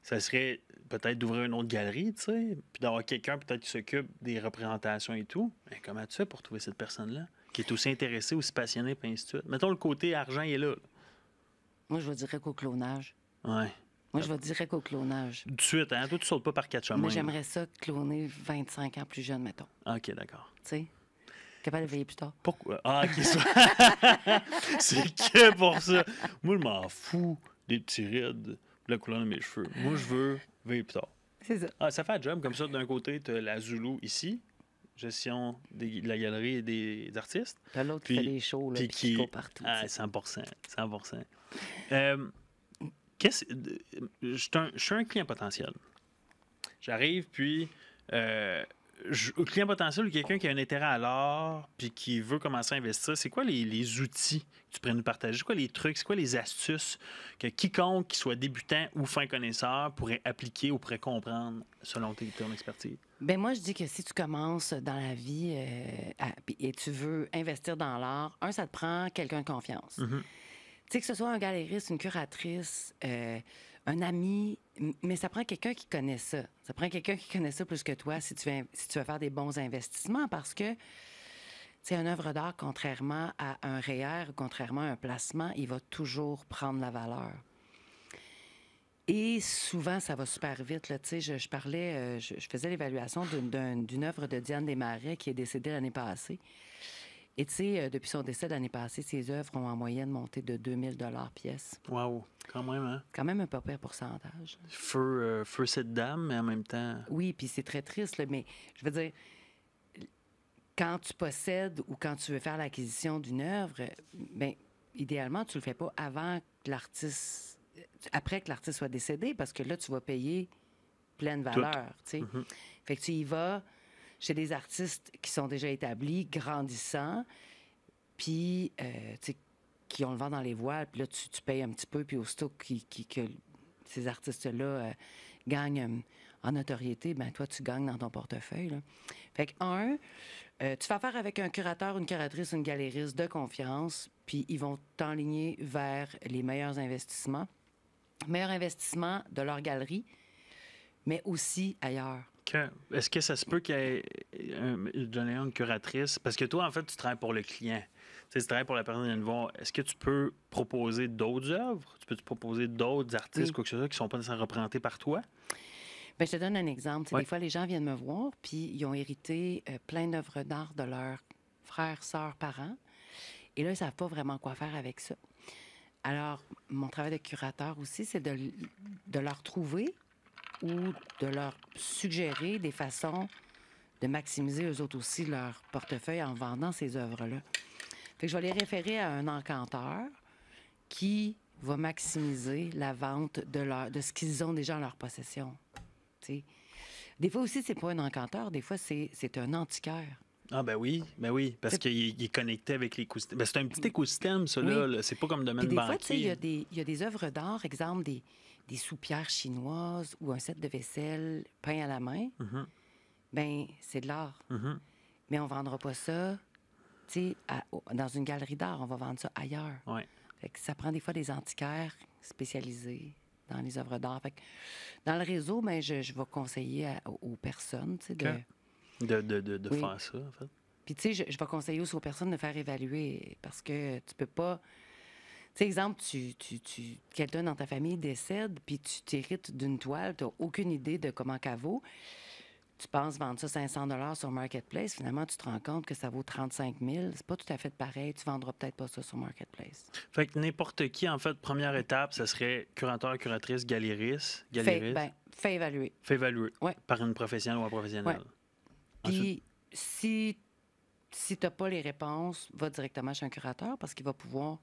ça serait peut-être d'ouvrir une autre galerie, tu sais, puis d'avoir quelqu'un peut-être qui s'occupe des représentations et tout. Mais comment tu fais pour trouver cette personne-là qui est aussi intéressée, aussi passionnée, puis ainsi de suite? Mettons, le côté argent, il est là. Moi, je vais dire qu'au clonage. Ouais. Moi, je vais dire qu'au clonage. Tout de suite, hein? Toi, tu sautes pas par quatre chemins. Moi, j'aimerais ça cloner 25 ans plus jeune, mettons. OK, d'accord. Tu sais, capable de veiller plus tard. Pourquoi? Ah, OK, ça. C'est que pour ça. Moi, je m'en fous des petits rides, la couleur de mes cheveux. Moi, je veux vivre plus tard. C'est ça. Ah, ça fait un job comme ça. D'un côté, tu as la Zulu ici, gestion de la galerie et des artistes. T'as l'autre qui fait des shows, là, puis qui court partout. Ah, tu sais. 100%. 100%. Je suis un client potentiel. J'arrive, puis client potentiel ou quelqu'un qui a un intérêt à l'art puis qui veut commencer à investir, c'est quoi les outils que tu pourrais nous partager? C'est quoi les trucs, c'est quoi les astuces que quiconque, qui soit débutant ou fin connaisseur, pourrait appliquer ou pourrait comprendre selon ton expertise? Ben moi, je dis que si tu commences dans la vie et tu veux investir dans l'art, ça te prend quelqu'un de confiance. Mm-hmm. Tu sais, que ce soit un galériste, une curatrice, un ami, mais ça prend quelqu'un qui connaît ça. Ça prend quelqu'un qui connaît ça plus que toi si tu veux faire des bons investissements parce que, tu sais, une œuvre d'art, contrairement à un REER, contrairement à un placement, il va toujours prendre la valeur. Et souvent, ça va super vite. Là. Tu sais, je parlais, je faisais l'évaluation d'une œuvre de Diane Desmarais qui est décédée l'année passée. Et tu sais, depuis son décès l'année passée, ses œuvres ont en moyenne monté de 2000 $ pièce. Wow, quand même, hein? Quand même un pas pire pourcentage. Feu cette dame, mais en même temps... Oui, puis c'est très triste, là, mais je veux dire, quand tu possèdes ou quand tu veux faire l'acquisition d'une œuvre, bien, idéalement, tu le fais pas avant que l'artiste... après que l'artiste soit décédé, parce que là, tu vas payer pleine valeur, tu sais. Mm-hmm. Fait que tu y vas chez des artistes qui sont déjà établis, grandissants, puis, tu sais, qui ont le vent dans les voiles, puis là, tu payes un petit peu, puis aussitôt que ces artistes-là gagnent en notoriété, ben toi, tu gagnes dans ton portefeuille, là. Fait que, tu fais affaire avec un curateur, une curatrice, une galériste de confiance, puis ils vont t'enligner vers les meilleurs investissements. Meilleurs investissements de leur galerie, mais aussi ailleurs. Est-ce que ça se peut qu'il y ait une curatrice? Parce que toi, en fait, tu travailles pour le client. Tu sais, tu travailles pour la personne qui vient te voir. Est-ce que tu peux proposer d'autres œuvres? Tu peux te proposer d'autres artistes, quoi que ce soit, qui ne sont pas nécessairement représentés par toi? Bien, je te donne un exemple. Oui. Des fois, les gens viennent me voir, puis ils ont hérité plein d'œuvres d'art de leurs frères, sœurs, parents. Et là, ils ne savent pas vraiment quoi faire avec ça. Alors, mon travail de curateur aussi, c'est de leur trouver ou de leur suggérer des façons de maximiser eux autres aussi leur portefeuille en vendant ces œuvres-là. Fait que je vais les référer à un encanteur qui va maximiser la vente de ce qu'ils ont déjà en leur possession. T'sais. Des fois aussi, c'est pas un encanteur, des fois, c'est un antiquaire. Ah ben oui, parce qu'il est connecté avec l'écosystème. Ben, c'est un petit écosystème, ça, là. Oui. C'est pas comme domaine Puis des banquier. fois, il y a des œuvres d'art, exemple des soupières chinoises ou un set de vaisselle peint à la main. Mm-hmm. Ben c'est de l'art. Mm-hmm. Mais on ne vendra pas ça, tu sais, dans une galerie d'art. On va vendre ça ailleurs. Ouais. Fait que ça prend des fois des antiquaires spécialisés dans les œuvres d'art. Fait que dans le réseau, ben, je vais conseiller aux personnes, tu sais, de Oui. faire ça, en fait. Puis, tu sais, je vais conseiller aussi aux personnes de faire évaluer parce que tu peux pas... Tu sais, exemple, quelqu'un dans ta famille décède, puis tu t'hérites d'une toile, tu n'as aucune idée de comment qu'elle vaut. Tu penses vendre ça 500 $ sur Marketplace, finalement, tu te rends compte que ça vaut 35 000. C'est pas tout à fait pareil. Tu vendras peut-être pas ça sur Marketplace. Fait que n'importe qui, en fait, première étape, ça serait curateur, curatrice, galériste. Fais évaluer. Fait évaluer Ouais. par une professionnelle ou un professionnel. Ouais. Puis, si tu n'as pas les réponses, va directement chez un curateur parce qu'il va pouvoir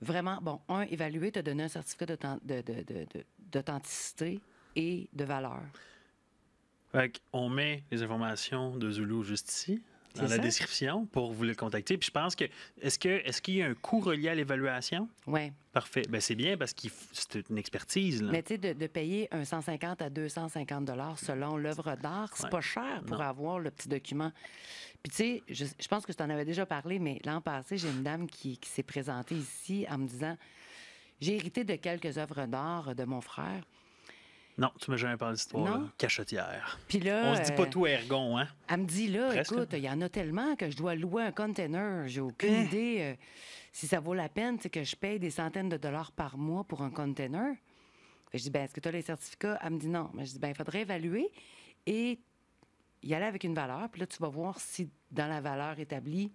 vraiment, évaluer, te donner un certificat d'authenticité et de valeur. Fait qu'on met les informations de Zulu juste ici, dans la description, pour vous le contacter. Puis je pense que, est-ce qu'il y a un coût relié à l'évaluation? Oui. Parfait. Ben c'est bien parce que c'est une expertise, là. Mais tu sais, de payer un 150 à 250 $ selon l'œuvre d'art, c'est pas cher pour avoir le petit document. Puis tu sais, je pense que je t'en avais déjà parlé, mais l'an passé, j'ai une dame qui s'est présentée ici en me disant, j'ai hérité de quelques œuvres d'art de mon frère. Non, tu m'as jamais parlé d'histoire. Non. Cachotière. Puis là, On se dit pas tout à Ergon, hein? elle me dit, là, Presque. écoute, il y en a tellement que je dois louer un container. J'ai aucune idée si ça vaut la peine que je paye des centaines de dollars par mois pour un container. Fait que je dis, ben est-ce que tu as les certificats? Elle me dit non. Mais je dis, ben il faudrait évaluer et y aller avec une valeur. Puis là, tu vas voir si, dans la valeur établie,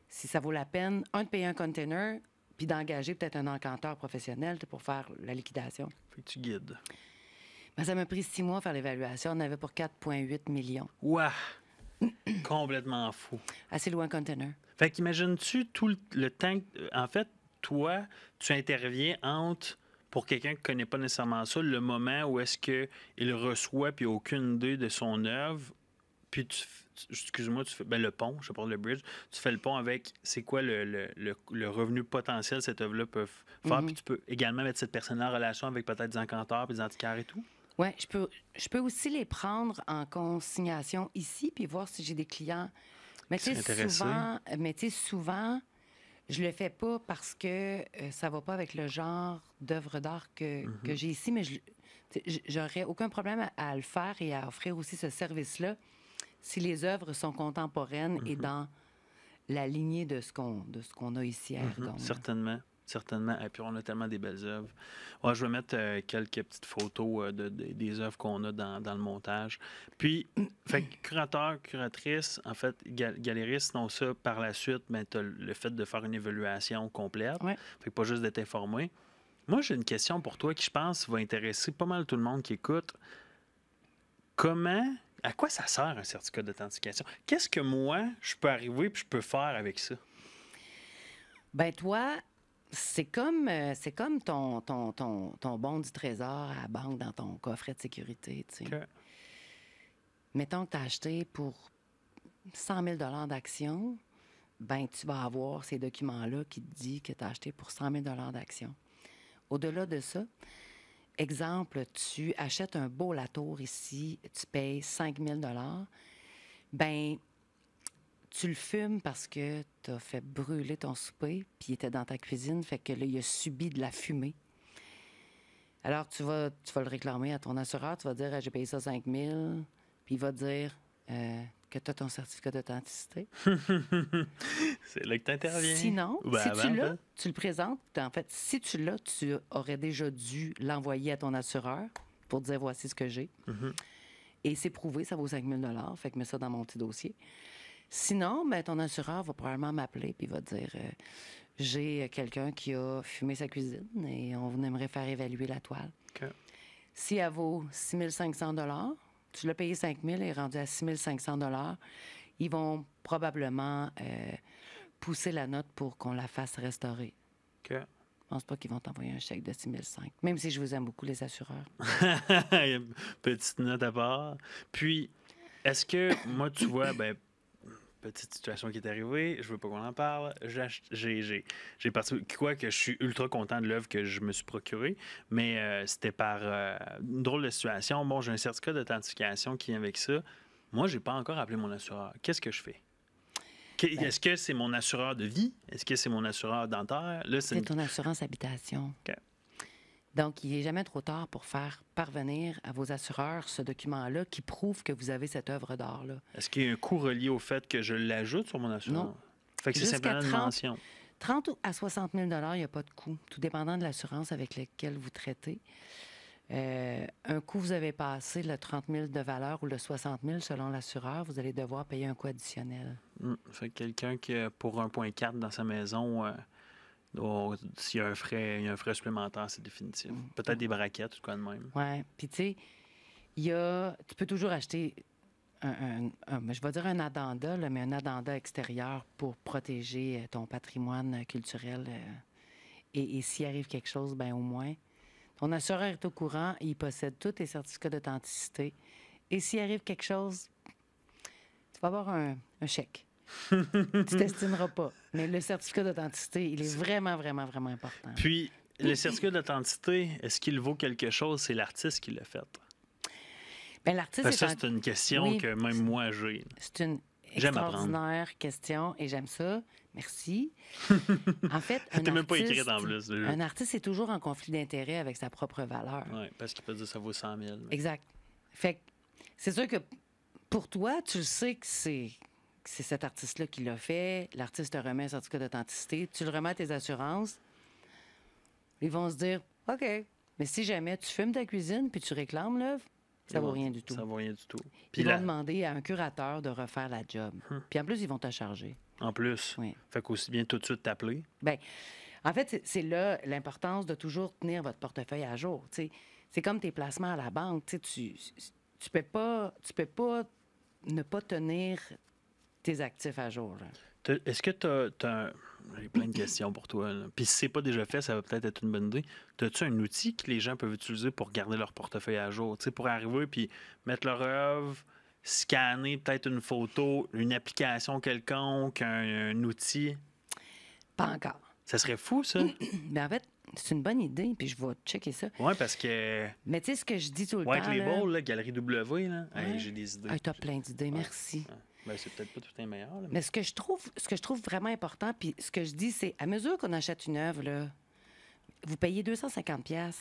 si ça vaut la peine, de payer un container, puis d'engager peut-être un encanteur professionnel pour faire la liquidation. Fait que tu guides. Ben, ça m'a pris 6 mois à faire l'évaluation. On avait pour 4,8 millions. Ouah! Complètement fou. Assez loin un container. Fait qu'imagines-tu tout le temps... En fait, toi, tu interviens entre, pour quelqu'un qui ne connaît pas nécessairement ça, le moment où est-ce qu'il reçoit puis il n'a aucune idée de son œuvre, puis excuse-moi, tu fais le pont, je sais pas, le bridge, tu fais le pont avec c'est quoi le revenu potentiel que cette œuvre-là peut faire, puis tu peux également mettre cette personne-là en relation avec peut-être des encanteurs puis des antiquaires et tout. Oui, je peux aussi les prendre en consignation ici puis voir si j'ai des clients. Mais tu sais, souvent, je le fais pas parce que ça va pas avec le genre d'œuvre d'art que j'ai ici, mais j'aurais aucun problème à le faire et à offrir aussi ce service-là si les œuvres sont contemporaines et dans la lignée de ce qu'on a ici à Ergon. Certainement. Certainement. Et puis, on a tellement des belles œuvres. Ouais, je vais mettre quelques petites photos des œuvres qu'on a dans le montage. Puis, fait que curateur, curatrice, en fait, galériste, non, ça, par la suite, ben, tu as le fait de faire une évaluation complète. Ouais. Fait que pas juste d'être informé. Moi, j'ai une question pour toi qui, je pense, va intéresser pas mal tout le monde qui écoute. À quoi ça sert un certificat d'authentification? Qu'est-ce que moi, je peux arriver et je peux faire avec ça? Ben toi, c'est comme ton bon du trésor à la banque dans ton coffret de sécurité. Tu sais. Okay. Mettons que tu as acheté pour 100 000 d'actions, ben tu vas avoir ces documents-là qui te disent que tu as acheté pour 100 000 d'actions. Au-delà de ça, exemple, tu achètes un beau Latour ici, tu payes 5 000 ben tu le fumes parce que tu as fait brûler ton souper, puis il était dans ta cuisine, fait que là, il a subi de la fumée. Alors, tu vas le réclamer à ton assureur, tu vas dire, j'ai payé ça 5 000, puis il va dire que tu as ton certificat d'authenticité. C'est là que tu interviens. Sinon, si tu l'as, tu le présentes. En fait, si tu l'as, tu aurais déjà dû l'envoyer à ton assureur pour dire, voici ce que j'ai. Et c'est prouvé, ça vaut 5 000 $, fait que mets ça dans mon petit dossier. Sinon, ben, ton assureur va probablement m'appeler puis va dire j'ai quelqu'un qui a fumé sa cuisine et on aimerait faire évaluer la toile. Okay. Si elle vaut 6 500 $, tu l'as payé 5 000 et est rendu à 6 500 $, ils vont probablement pousser la note pour qu'on la fasse restaurer. Okay. Je pense pas qu'ils vont t'envoyer un chèque de 6 500, même si je vous aime beaucoup, les assureurs. Il y a une petite note à part. Puis, est-ce que, moi, tu vois, petite situation qui est arrivée, je veux pas qu'on en parle. J'ai parti, quoi que je suis ultra content de l'œuvre que je me suis procurée, mais c'était par une drôle de situation. Bon, j'ai un certificat d'authentification qui vient avec ça. Moi, j'ai pas encore appelé mon assureur. Qu'est-ce que je fais? Est-ce que c'est mon assureur de vie? Est-ce que c'est mon assureur dentaire? Là, c'est ton assurance habitation. Okay. Donc, il n'est jamais trop tard pour faire parvenir à vos assureurs ce document-là qui prouve que vous avez cette œuvre d'art-là. Est-ce qu'il y a un coût relié au fait que je l'ajoute sur mon assurance? Non. Fait que c'est simplement une mention. 30 à 60 000 $, il n'y a pas de coût, tout dépendant de l'assurance avec laquelle vous traitez. Un coup, vous avez passé le 30 000 de valeur ou le 60 000 selon l'assureur, vous allez devoir payer un coût additionnel. Fait que quelqu'un qui a pour 1,4 dans sa maison... s'il y a un frais supplémentaire, c'est définitif. Peut-être des braquettes ou quoi de même. Oui. Puis, tu sais, tu peux toujours acheter je vais dire un addenda, là, mais un addenda extérieur pour protéger ton patrimoine culturel. Et s'il arrive quelque chose, ben au moins, ton assureur est au courant, il possède tous tes certificats d'authenticité. Et s'il arrive quelque chose, tu vas avoir un chèque. Tu t'estimeras pas. Mais le certificat d'authenticité, il est vraiment, vraiment, vraiment important. Puis, le certificat d'authenticité, est-ce qu'il vaut quelque chose? C'est l'artiste qui l'a fait. Bien, l'artiste c'est une question que même moi j'ai. C'est une J'aime apprendre. Extraordinaire question et j'aime ça. Merci. En fait, T'es même pas écrite en plus. un artiste est toujours en conflit d'intérêt avec sa propre valeur. Oui, parce qu'il peut dire que ça vaut 100 000. Mais... Exact. Fait que c'est sûr que pour toi, tu le sais que c'est cet artiste-là qui l'a fait. L'artiste te remet un certificat d'authenticité. Tu le remets à tes assurances. Ils vont se dire, OK, mais si jamais tu fumes ta cuisine puis tu réclames l'œuvre, ça vaut rien du tout. Ça vaut rien du tout. Puis Ils vont demander à un curateur de refaire la job. Puis en plus, ils vont te charger. En plus. Oui. Fait qu'aussi bien tout de suite t'appeler. Bien, en fait, c'est là l'importance de toujours tenir votre portefeuille à jour. Tu sais. C'est comme tes placements à la banque. Tu peux pas ne pas tenir tes actifs à jour. Là. Est-ce que tu as J'ai plein de questions pour toi. Là. Puis si c'est pas déjà fait, ça va peut-être être une bonne idée. As-tu un outil que les gens peuvent utiliser pour garder leur portefeuille à jour? Tu sais, pour arriver puis mettre leur œuvre, scanner peut-être une photo, une application quelconque, un outil? Pas encore. Ça serait fou, ça? Mais en fait, c'est une bonne idée, puis je vais checker ça. Oui, parce que... Mais tu sais, ce que je dis tout le White temps... Label, là, Galerie W, là, Ouais. hey, j'ai des idées. Tu as plein d'idées, merci. Ouais. Ben, c'est peut-être pas tout un meilleur. Là, Mais ce que je trouve vraiment important, puis ce que je dis, c'est à mesure qu'on achète une œuvre, là, vous payez 250$.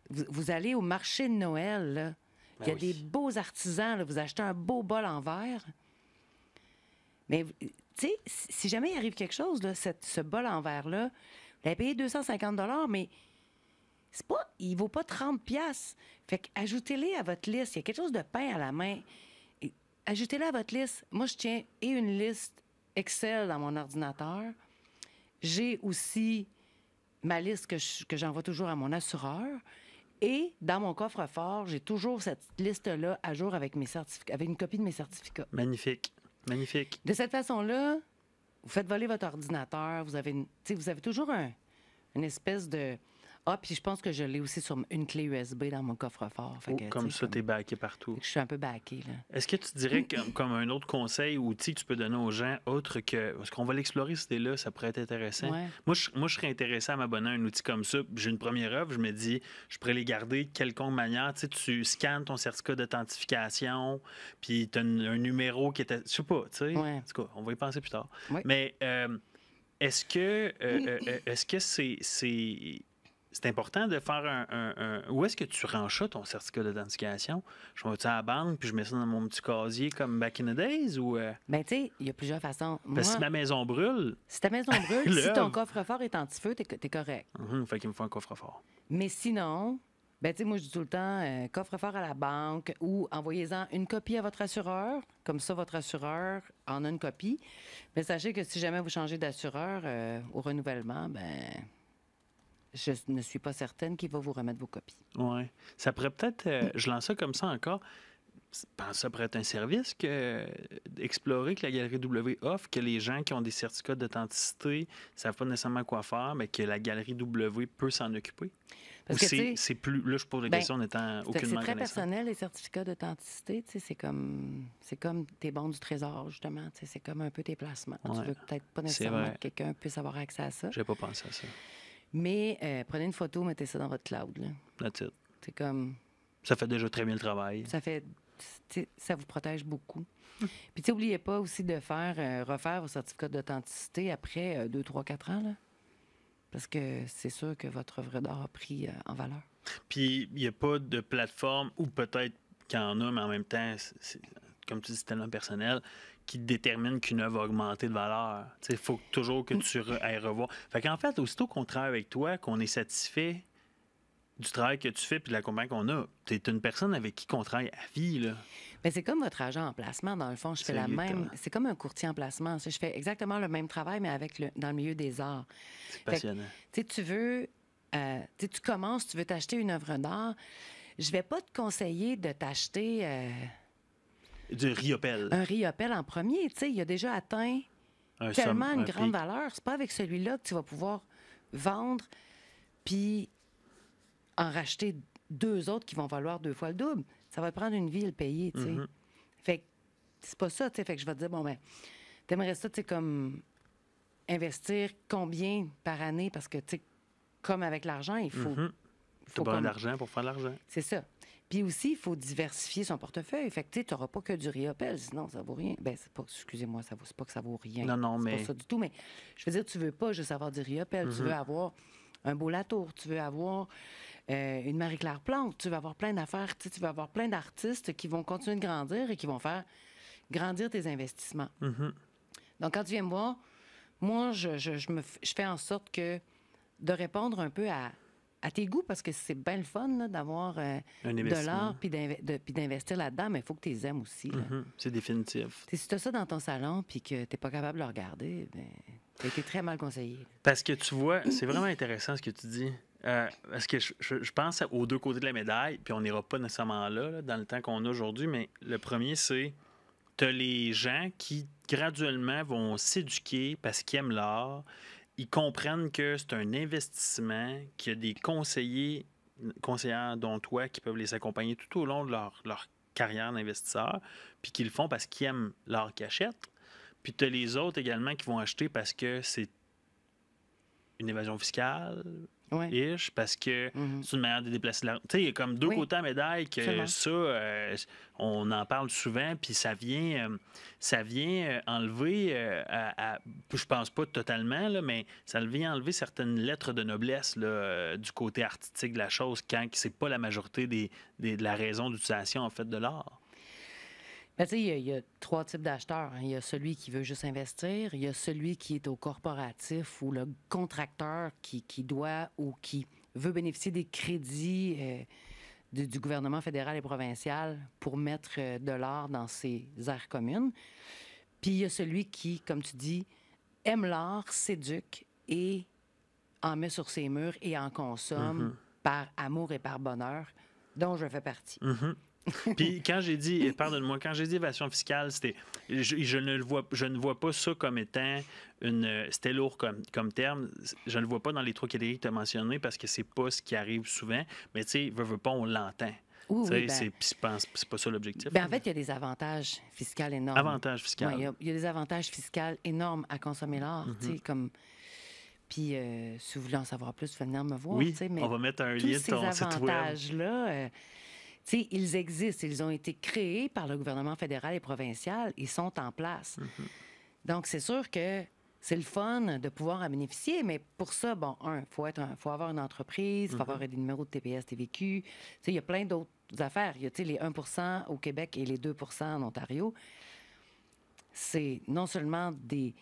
Vous allez au marché de Noël, là. Il y a des beaux artisans, là, vous achetez un beau bol en verre. Mais, tu sais, si jamais il arrive quelque chose, là, ce bol en verre-là, vous l'avez payé 250$, mais c'est pas, il vaut pas 30$. Fait qu'ajoutez-les à votre liste. Il y a quelque chose de peint à la main. Ajoutez-les à votre liste. Moi, je tiens une liste Excel dans mon ordinateur. J'ai aussi ma liste que j'envoie toujours à mon assureur. Et dans mon coffre-fort, j'ai toujours cette liste-là à jour avec mes certificats, avec une copie de mes certificats. Magnifique. Magnifique. De cette façon-là, vous faites voler votre ordinateur, vous avez toujours une espèce de... Ah, puis je pense que je l'ai aussi sur une clé USB dans mon coffre-fort. Fait que, comme ça, t'es backé partout. Je suis un peu backé, là. Est-ce que tu dirais comme un autre conseil ou outil que tu peux donner aux gens, autre que... Parce qu'on va l'explorer, cette idée-là, ça pourrait être intéressant. Ouais. Moi, je serais intéressé à m'abonner à un outil comme ça. J'ai une première œuvre, je me dis, je pourrais les garder de quelconque manière. Tu sais, tu scannes ton certificat d'authentification, puis tu as un numéro qui était... Je sais pas, tu sais. Ouais. En tout cas, on va y penser plus tard. Ouais. Mais est-ce que c'est important de faire Où est-ce que tu ranges ça, ton certificat d'authentification? Je vais-tu à la banque, puis je mets ça dans mon petit casier comme back in the days? Ou, Bien, tu sais, il y a plusieurs façons. Parce que si ma maison brûle... Si ta maison brûle, si ton coffre-fort est anti-feu, t'es correct. Fait qu'il me faut un coffre-fort. Mais sinon, ben, tu sais, moi, je dis tout le temps, coffre-fort à la banque ou envoyez-en une copie à votre assureur. Comme ça, votre assureur en a une copie. Mais sachez que si jamais vous changez d'assureur au renouvellement, ben je ne suis pas certaine qu'il va vous remettre vos copies. Oui. Ça pourrait peut-être... je lance ça comme ça encore. Je pense que ça pourrait être un service d'explorer que la Galerie W offre, que les gens qui ont des certificats d'authenticité ne savent pas nécessairement quoi faire, mais que la Galerie W peut s'en occuper. Parce Ou que, c'est plus... Là, je pose la question en étant aucunement C'est très connaissant. personnel, les certificats d'authenticité. C'est comme tes bons du trésor, justement. C'est comme un peu tes placements. Ouais. Tu veux peut-être pas nécessairement que quelqu'un puisse avoir accès à ça. Je n'avais pas pensé à ça. Mais prenez une photo, mettez ça dans votre cloud. Là. That's it. C'est comme... Ça fait déjà très bien le travail. Ça vous protège beaucoup. Puis, tu sais, n'oubliez pas aussi de refaire vos certificats d'authenticité après 2, 3, 4 ans, là. Parce que c'est sûr que votre œuvre d'art a pris en valeur. Puis, il n'y a pas de plateforme, ou peut-être qu'il y en a, mais en même temps, comme tu dis, c'est tellement personnel, qui détermine qu'une œuvre a augmenté de valeur. Il faut toujours que tu ailles revoir. Fait qu'en fait, aussitôt qu'on travaille avec toi, qu'on est satisfait du travail que tu fais puis de la compagnie qu'on a, tu es une personne avec qui on travaille à vie, là. Bien, c'est comme votre agent en placement, dans le fond. Je fais la même... C'est comme un courtier en placement. Je fais exactement le même travail, mais dans le milieu des arts. C'est passionnant. Tu veux... tu commences, tu veux t'acheter une œuvre d'art. Je vais pas te conseiller de t'acheter... Du Riopel. Un Riopel en premier. Tu sais, il a déjà atteint tellement une grande valeur. C'est pas avec celui-là que tu vas pouvoir vendre puis en racheter 2 autres qui vont valoir 2 fois le double. Ça va te prendre une vie à le payer, tu sais. Fait que c'est pas ça, tu sais. Fait que je vais te dire, bon, ben, t'aimerais ça, tu sais, comme investir combien par année? Parce que, tu sais, comme avec l'argent, il faut... T'as besoin d'argent pour faire de l'argent. C'est ça. Puis aussi, il faut diversifier son portefeuille. Fait que tu n'auras pas que du Riopel, sinon ça vaut rien. Ben c'est pas, excusez-moi, c'est pas que ça vaut rien. Non, c'est mais... pas ça du tout. Mais je veux dire, tu veux pas juste avoir du Riopel. Tu veux avoir un beau Latour. Tu veux avoir une Marie-Claire Plante. Tu veux avoir plein d'affaires. Tu veux avoir plein d'artistes qui vont continuer de grandir et qui vont faire grandir tes investissements. Donc, quand tu viens me voir, moi, je fais en sorte que de répondre un peu à tes goûts, parce que c'est bien le fun là, d'avoir de l'art puis d'investir là-dedans, mais il faut que tu les aimes aussi. C'est définitif. Si tu as ça dans ton salon puis que tu n'es pas capable de le regarder, ben, tu as été très mal conseillé. Parce que tu vois, c'est vraiment intéressant ce que tu dis. Parce que je pense aux deux côtés de la médaille, puis on n'ira pas nécessairement là, dans le temps qu'on a aujourd'hui, mais le premier, c'est tu as les gens qui, graduellement, vont s'éduquer parce qu'ils aiment l'art. Ils comprennent que c'est un investissement, qu'il y a des conseillères, dont toi, qui peuvent les accompagner tout au long de leur carrière d'investisseur, puis qu'ils le font parce qu'ils aiment l'art qu'ils achètent. Puis tu as les autres également qui vont acheter parce que c'est une évasion fiscale, parce que c'est une manière de déplacer l'argent. Tu sais, il y a comme deux côtés à la médaille que on en parle souvent, puis ça vient enlever, je pense pas totalement, là, mais ça vient enlever certaines lettres de noblesse là, du côté artistique de la chose quand c'est pas la majorité de la raison d'utilisation en fait de l'art. Ben, tu sais, il y a trois types d'acheteurs. Il y a celui qui veut juste investir, il y a celui qui est au corporatif ou le contracteur qui doit ou qui veut bénéficier des crédits du gouvernement fédéral et provincial pour mettre de l'art dans ses aires communes. Puis il y a celui qui, comme tu dis, aime l'art, s'éduque et en met sur ses murs et en consomme par amour et par bonheur, dont je fais partie. Puis quand j'ai dit, pardonne-moi, quand j'ai dit évasion fiscale, c'était, je ne vois pas ça comme étant c'était lourd comme terme. Je ne le vois pas dans les trois catégories que tu as mentionnées parce que c'est pas ce qui arrive souvent. Mais tu sais, veut pas, on l'entend. C'est pas ça l'objectif. Ben, en fait, il y a des avantages fiscaux énormes. Avantages fiscaux. Ouais, il y a des avantages fiscaux énormes à consommer l'art. Tu sais, comme... Puis, si vous voulez en savoir plus, venez me voir. Oui, mais on va mettre un lien de ton site web. Tous ces avantages-là... tu sais, ils existent, ils ont été créés par le gouvernement fédéral et provincial, ils sont en place. Donc, c'est sûr que c'est le fun de pouvoir en bénéficier, mais pour ça, bon, il faut avoir une entreprise, il faut avoir des numéros de TPS, TVQ. Tu sais, il y a plein d'autres affaires. Il y a, tu sais, les 1 au Québec et les 2 en Ontario. C'est non seulement des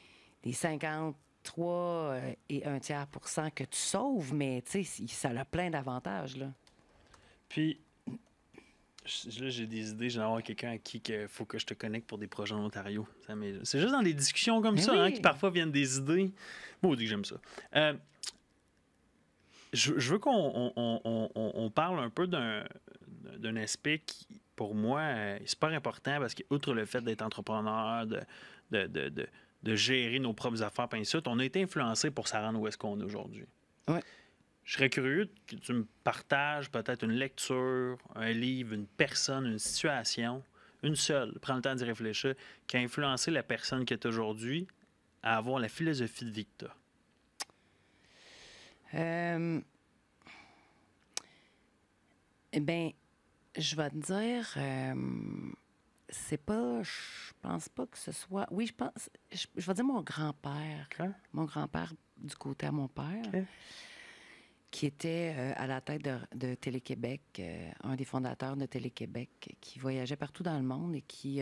53 et 1 tiers % que tu sauves, mais tu sais, ça a plein d'avantages, là. Puis, là, j'ai des idées. J'ai avoir quelqu'un à qui il faut que je te connecte pour des projets en Ontario. C'est juste dans des discussions comme ça qui parfois viennent des idées. Moi, on dit que j'aime ça. Je veux qu'on parle un peu d'un aspect qui, pour moi, est super important parce qu'outre le fait d'être entrepreneur, de gérer nos propres affaires, on a été influencé pour ça rendre où est-ce qu'on est aujourd'hui. Ouais. Je serais curieux que tu me partages peut-être une lecture, un livre, une personne, une situation, une seule, prends le temps d'y réfléchir, qui a influencé la personne qui est aujourd'hui à avoir la philosophie de vie que tu as. Eh bien, je vais te dire, c'est pas, je pense pas que ce soit... Oui, je vais dire mon grand-père. Okay. Mon grand-père du côté à mon père. Okay. Qui était à la tête de Télé-Québec, un des fondateurs de Télé-Québec, qui voyageait partout dans le monde et qui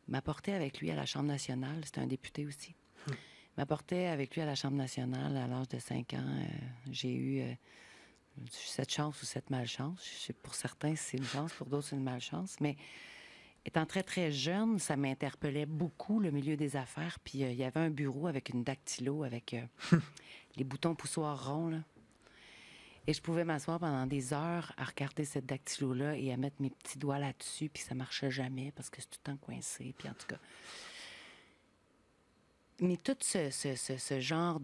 m'apportait avec lui à la Chambre nationale. C'était un député aussi. M'apportait avec lui à la Chambre nationale à l'âge de 5 ans. J'ai eu cette chance ou cette malchance. Pour certains, c'est une chance, pour d'autres, c'est une malchance. Mais étant très, très jeune, ça m'interpellait beaucoup, le milieu des affaires. Puis il y avait un bureau avec une dactylo, avec les boutons poussoirs ronds, là. Et je pouvais m'asseoir pendant des heures à regarder cette dactylo-là et à mettre mes petits doigts là-dessus, puis ça marchait jamais parce que c'est tout le temps coincé, puis en tout cas. Mais tout ce genre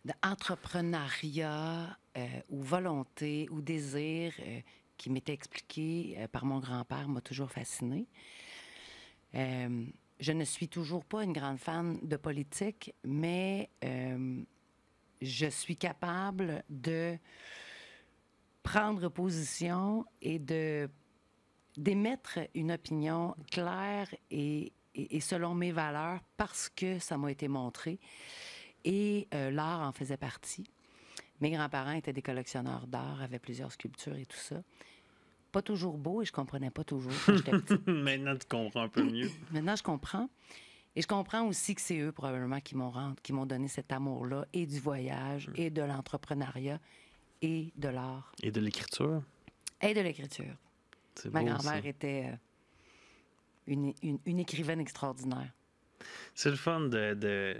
d'entrepreneuriat ou volonté ou désir qui m'était expliqué par mon grand-père m'a toujours fascinée. Je ne suis toujours pas une grande fan de politique, mais... je suis capable de prendre position et d'émettre une opinion claire et selon mes valeurs parce que ça m'a été montré. Et l'art en faisait partie. Mes grands-parents étaient des collectionneurs d'art, avaient plusieurs sculptures et tout ça. Pas toujours beau et je comprenais pas toujours quand j'étais petite. Maintenant, tu comprends un peu mieux. Maintenant, je comprends. Et je comprends aussi que c'est eux, probablement, qui m'ont donné cet amour-là, et du voyage, et de l'entrepreneuriat, et de l'art. Et de l'écriture. Et de l'écriture. C'est Ma beau, grand-mère ça. était une écrivaine extraordinaire. C'est le fun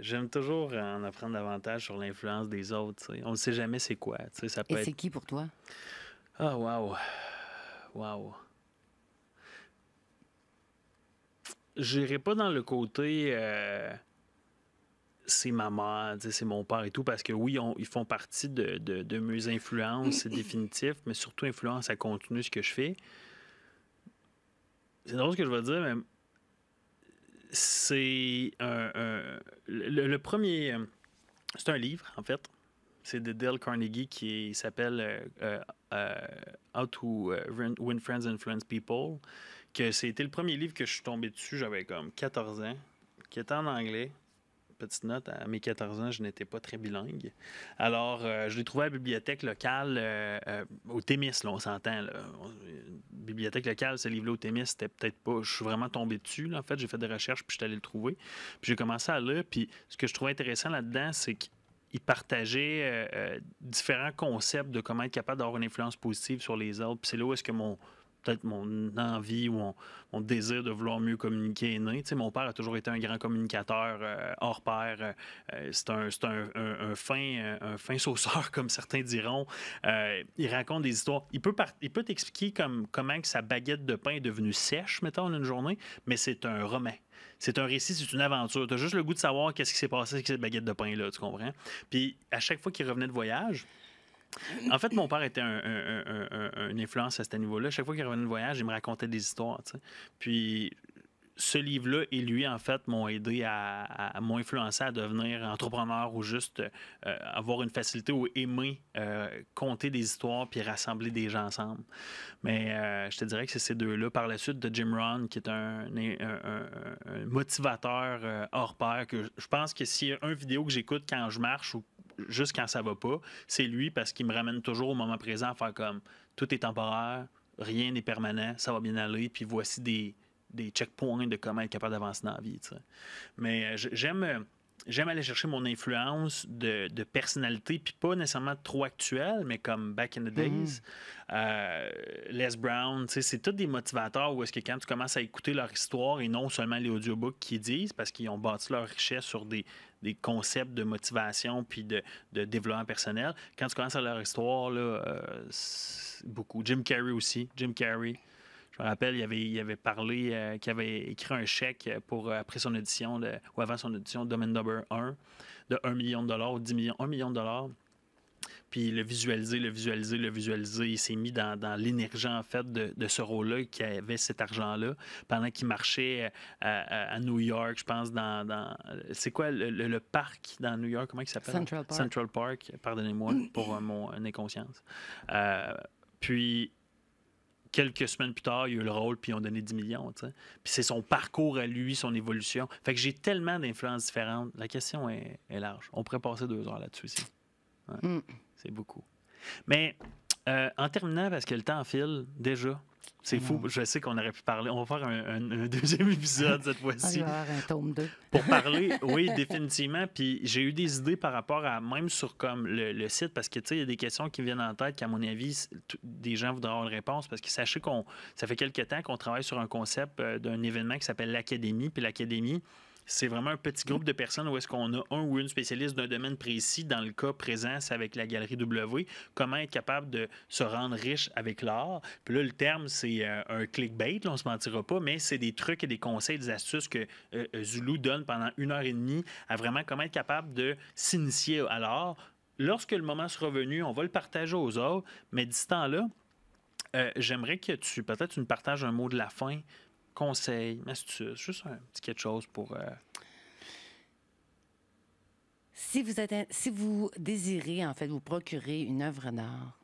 J'aime toujours en apprendre davantage sur l'influence des autres. T'sais. On ne sait jamais c'est quoi. T'sais, ça peut Et être... c'est qui pour toi? Ah, wow. Wow. J'irai pas dans le côté c'est ma mère, c'est mon père et tout, parce que oui, ils font partie de mes influences, c'est définitif, mais surtout influence à continuer ce que je fais. C'est drôle ce que je vais dire, mais c'est le premier. C'est un livre, en fait. C'est de Dale Carnegie qui s'appelle How to Win Friends and Influence People. Que c'était le premier livre que je suis tombé dessus, j'avais comme 14 ans, qui était en anglais. Petite note, à mes 14 ans, je n'étais pas très bilingue. Alors, je l'ai trouvé à la bibliothèque locale, au Témis, là, on s'entend. Là. Bibliothèque locale, ce livre-là au Témis, c'était peut-être pas... Je suis vraiment tombé dessus. Là. En fait, j'ai fait des recherches, puis je suis allé le trouver. Puis j'ai commencé à lire, puis ce que je trouvais intéressant là-dedans, c'est qu'il partageait différents concepts de comment être capable d'avoir une influence positive sur les autres. Puis c'est là où est-ce que peut-être mon envie ou mon désir de vouloir mieux communiquer est né. Tu sais, mon père a toujours été un grand communicateur hors pair. C'est un fin sauceur, comme certains diront. Il raconte des histoires. Il peut t'expliquer comment que sa baguette de pain est devenue sèche, mettons, en une journée, mais c'est un roman. C'est un récit, c'est une aventure. Tu as juste le goût de savoir qu'est-ce qui s'est passé avec cette baguette de pain-là, tu comprends? Puis à chaque fois qu'il revenait de voyage, en fait, mon père était une influence à ce niveau-là. Chaque fois qu'il revenait de voyage, il me racontait des histoires. Tu sais. Puis, ce livre-là et lui, en fait, m'ont aidé m'ont influencé à devenir entrepreneur ou juste avoir une facilité ou aimer conter des histoires puis rassembler des gens ensemble. Mais je te dirais que c'est ces deux-là. Par la suite, de Jim Rohn, qui est un motivateur hors pair, que je pense que s'il y a une vidéo que j'écoute quand je marche ou juste quand ça va pas, c'est lui parce qu'il me ramène toujours au moment présent à faire comme tout est temporaire, rien n'est permanent, ça va bien aller, puis voici des checkpoints de comment être capable d'avancer dans la vie. T'sais. Mais j'aime aller chercher mon influence de personnalité, puis pas nécessairement trop actuelle, mais comme back in the days. Les Brown, c'est tous des motivateurs où est-ce que quand tu commences à écouter leur histoire et non seulement les audiobooks qu'ils disent, parce qu'ils ont bâti leur richesse sur des concepts de motivation puis de développement personnel. Quand tu commences à leur histoire, là, c'est beaucoup. Jim Carrey aussi. Jim Carrey. Je me rappelle, il avait parlé, qu'il avait écrit un chèque pour après son audition, ou avant son audition, Dumb and Dumber 1, de 1 million de dollars ou 10 millions, 1 million de dollars. Puis le visualiser. Il s'est mis dans l'énergie, en fait, de ce rôle-là, qui avait cet argent-là, pendant qu'il marchait à New York, je pense, c'est quoi le parc dans New York? Comment il s'appelle? Central Park. Central Park, pardonnez-moi pour mon inconscience. Puis quelques semaines plus tard, il y a eu le rôle, puis ils ont donné 10 millions. T'sais. Puis c'est son parcours à lui, son évolution. Fait que j'ai tellement d'influences différentes. La question est large. On pourrait passer 2 heures là-dessus aussi. Ouais, c'est beaucoup. Mais en terminant, parce que le temps file déjà, c'est fou. Je sais qu'on aurait pu parler. On va faire un deuxième épisode cette fois-ci. Il va y avoir un tome 2. Pour parler, oui, définitivement. Puis j'ai eu des idées par rapport à, même sur comme le site, parce que tu sais, il y a des questions qui me viennent en tête qu'à mon avis, des gens voudraient avoir une réponse. Parce que sachez ça fait quelques temps qu'on travaille sur un concept d'un événement qui s'appelle l'Académie. Puis l'Académie, c'est vraiment un petit groupe de personnes où est-ce qu'on a un ou une spécialiste d'un domaine précis. Dans le cas présent, c'est avec la Galerie W. Comment être capable de se rendre riche avec l'art. Puis là, le terme, c'est un clickbait, là, on ne se mentira pas, mais c'est des trucs et des conseils, des astuces que Zulu donne pendant 1 heure et demie à vraiment comment être capable de s'initier à l'art. Lorsque le moment sera venu, on va le partager aux autres, mais d'ici temps-là, j'aimerais que peut-être tu nous partages un mot de la fin, conseil, astuce, juste un petit quelque chose pour... Si vous désirez, en fait, vous procurer une œuvre d'art,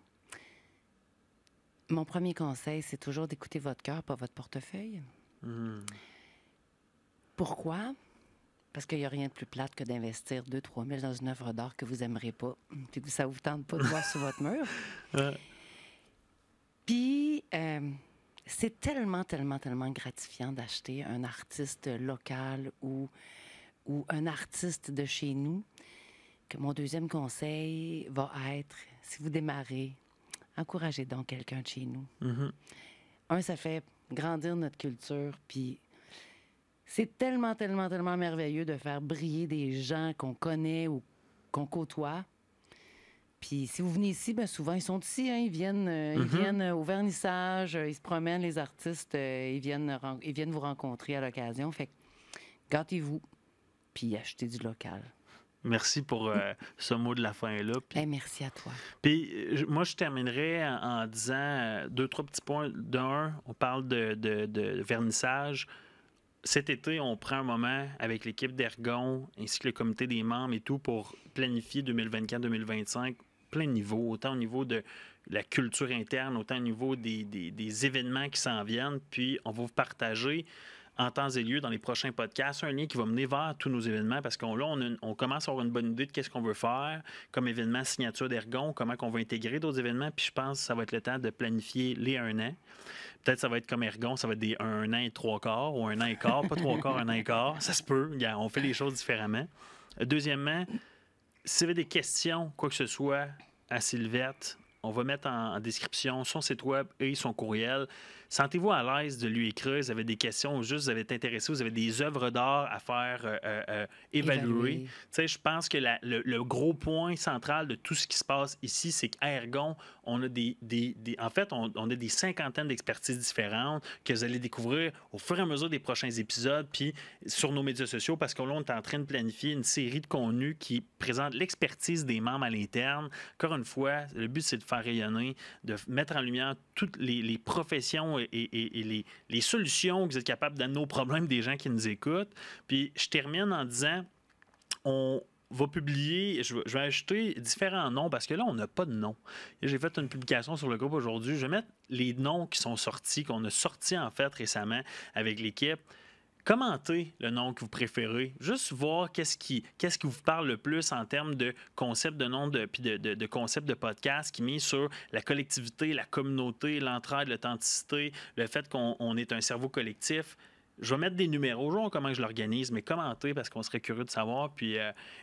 Mon premier conseil, c'est toujours d'écouter votre cœur, pas votre portefeuille. Pourquoi? Parce qu'il n'y a rien de plus plate que d'investir 2-3 000 dans une œuvre d'art que vous n'aimerez pas, puis que ça ne vous tente pas de voir sur votre mur. Puis, c'est tellement, tellement, tellement gratifiant d'acheter un artiste local ou un artiste de chez nous que mon deuxième conseil va être, si vous démarrez, encouragez donc quelqu'un de chez nous. Ça fait grandir notre culture, puis c'est tellement, tellement, tellement merveilleux de faire briller des gens qu'on connaît ou qu'on côtoie. Puis si vous venez ici, bien souvent, ils sont ici, hein, ils viennent au vernissage, ils se promènent, les artistes, ils viennent vous rencontrer à l'occasion. Fait que gâtez-vous, puis achetez du local. Merci pour ce mot de la fin-là. Puis, merci à toi. Puis moi, je terminerai en disant 2-3 petits points. D'un, on parle de vernissage. Cet été, on prend un moment avec l'équipe d'Ergon ainsi que le comité des membres et tout pour planifier 2024-2025, plein de niveaux, autant au niveau de la culture interne, autant au niveau des événements qui s'en viennent. Puis on va vous partager en temps et lieu dans les prochains podcasts un lien qui va mener vers tous nos événements parce qu'on commence à avoir une bonne idée de qu'est-ce qu'on veut faire comme événement signature d'Ergon, comment on va intégrer d'autres événements. Puis je pense que ça va être le temps de planifier les 1 an. Peut-être que ça va être comme Ergon, ça va être des 1 an et 3 quarts ou 1 an et quart, pas 3 quarts, 1 an et quart. Ça se peut, on fait les choses différemment. Deuxièmement, si vous avez des questions, quoi que ce soit, à Sylvette, on va mettre en description son site web et son courriel. Sentez-vous à l'aise de lui écrire. Vous avez des questions ou juste vous avez été intéressé, vous avez des œuvres d'art à faire évaluer. Tu sais, je pense que le gros point central de tout ce qui se passe ici, c'est qu'à Ergon, on a on a des cinquantaines d'expertises différentes que vous allez découvrir au fur et à mesure des prochains épisodes, puis sur nos médias sociaux, parce que là, on est en train de planifier une série de contenus qui présente l'expertise des membres à l'interne. Encore une fois, le but, c'est de faire rayonner, de mettre en lumière toutes les professions et les solutions que vous êtes capables d'amener aux problèmes des gens qui nous écoutent. Puis je termine en disant, on va publier, je vais ajouter différents noms parce que là, on n'a pas de nom. J'ai fait une publication sur le groupe aujourd'hui. Je vais mettre les noms qui sont sortis, qu'on a sortis en fait récemment avec l'équipe. Commentez le nom que vous préférez. Juste voir qu'est-ce qui vous parle le plus en termes de concept de nom puis de concept de podcast qui met sur la collectivité, la communauté, l'entraide, l'authenticité, le fait qu'on est un cerveau collectif. Je vais mettre des numéros, je vais voir comment je l'organise, mais commentez parce qu'on serait curieux de savoir. Puis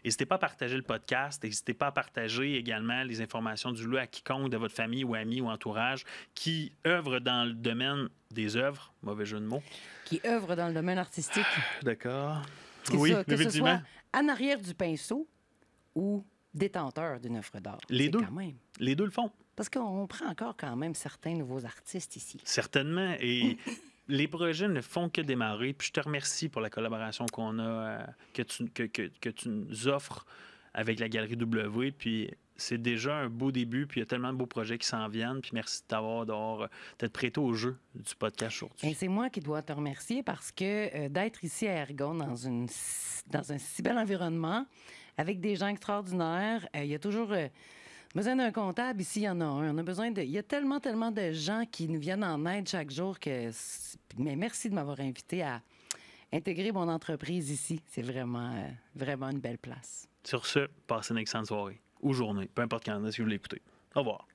n'hésitez pas à partager le podcast, n'hésitez pas à partager également les informations du lieu à quiconque de votre famille ou amis ou entourage qui œuvre dans le domaine des œuvres, mauvais jeu de mots. Qui œuvre dans le domaine artistique. D'accord. Oui, que ce soit en arrière du pinceau ou détenteur d'une œuvre d'art. Les deux. Quand même. Les deux le font. Parce qu'on prend encore quand même certains nouveaux artistes ici. Certainement. Et les projets ne font que démarrer. Puis je te remercie pour la collaboration qu'on a, que tu nous offres avec la Galerie W. Puis c'est déjà un beau début. Puis il y a tellement de beaux projets qui s'en viennent. Puis merci d'être prêté au jeu du podcast aujourd'hui. Et c'est moi qui dois te remercier parce que d'être ici à Ergon dans un si bel environnement, avec des gens extraordinaires, il y a toujours besoin d'un comptable. Ici, il y en a un. On a besoin il y a tellement, tellement de gens qui nous viennent en aide chaque jour que... Mais merci de m'avoir invité à intégrer mon entreprise ici. C'est vraiment, vraiment une belle place. Sur ce, passez une excellente soirée ou journée, peu importe quand est-ce que vous l'écoutez. Au revoir.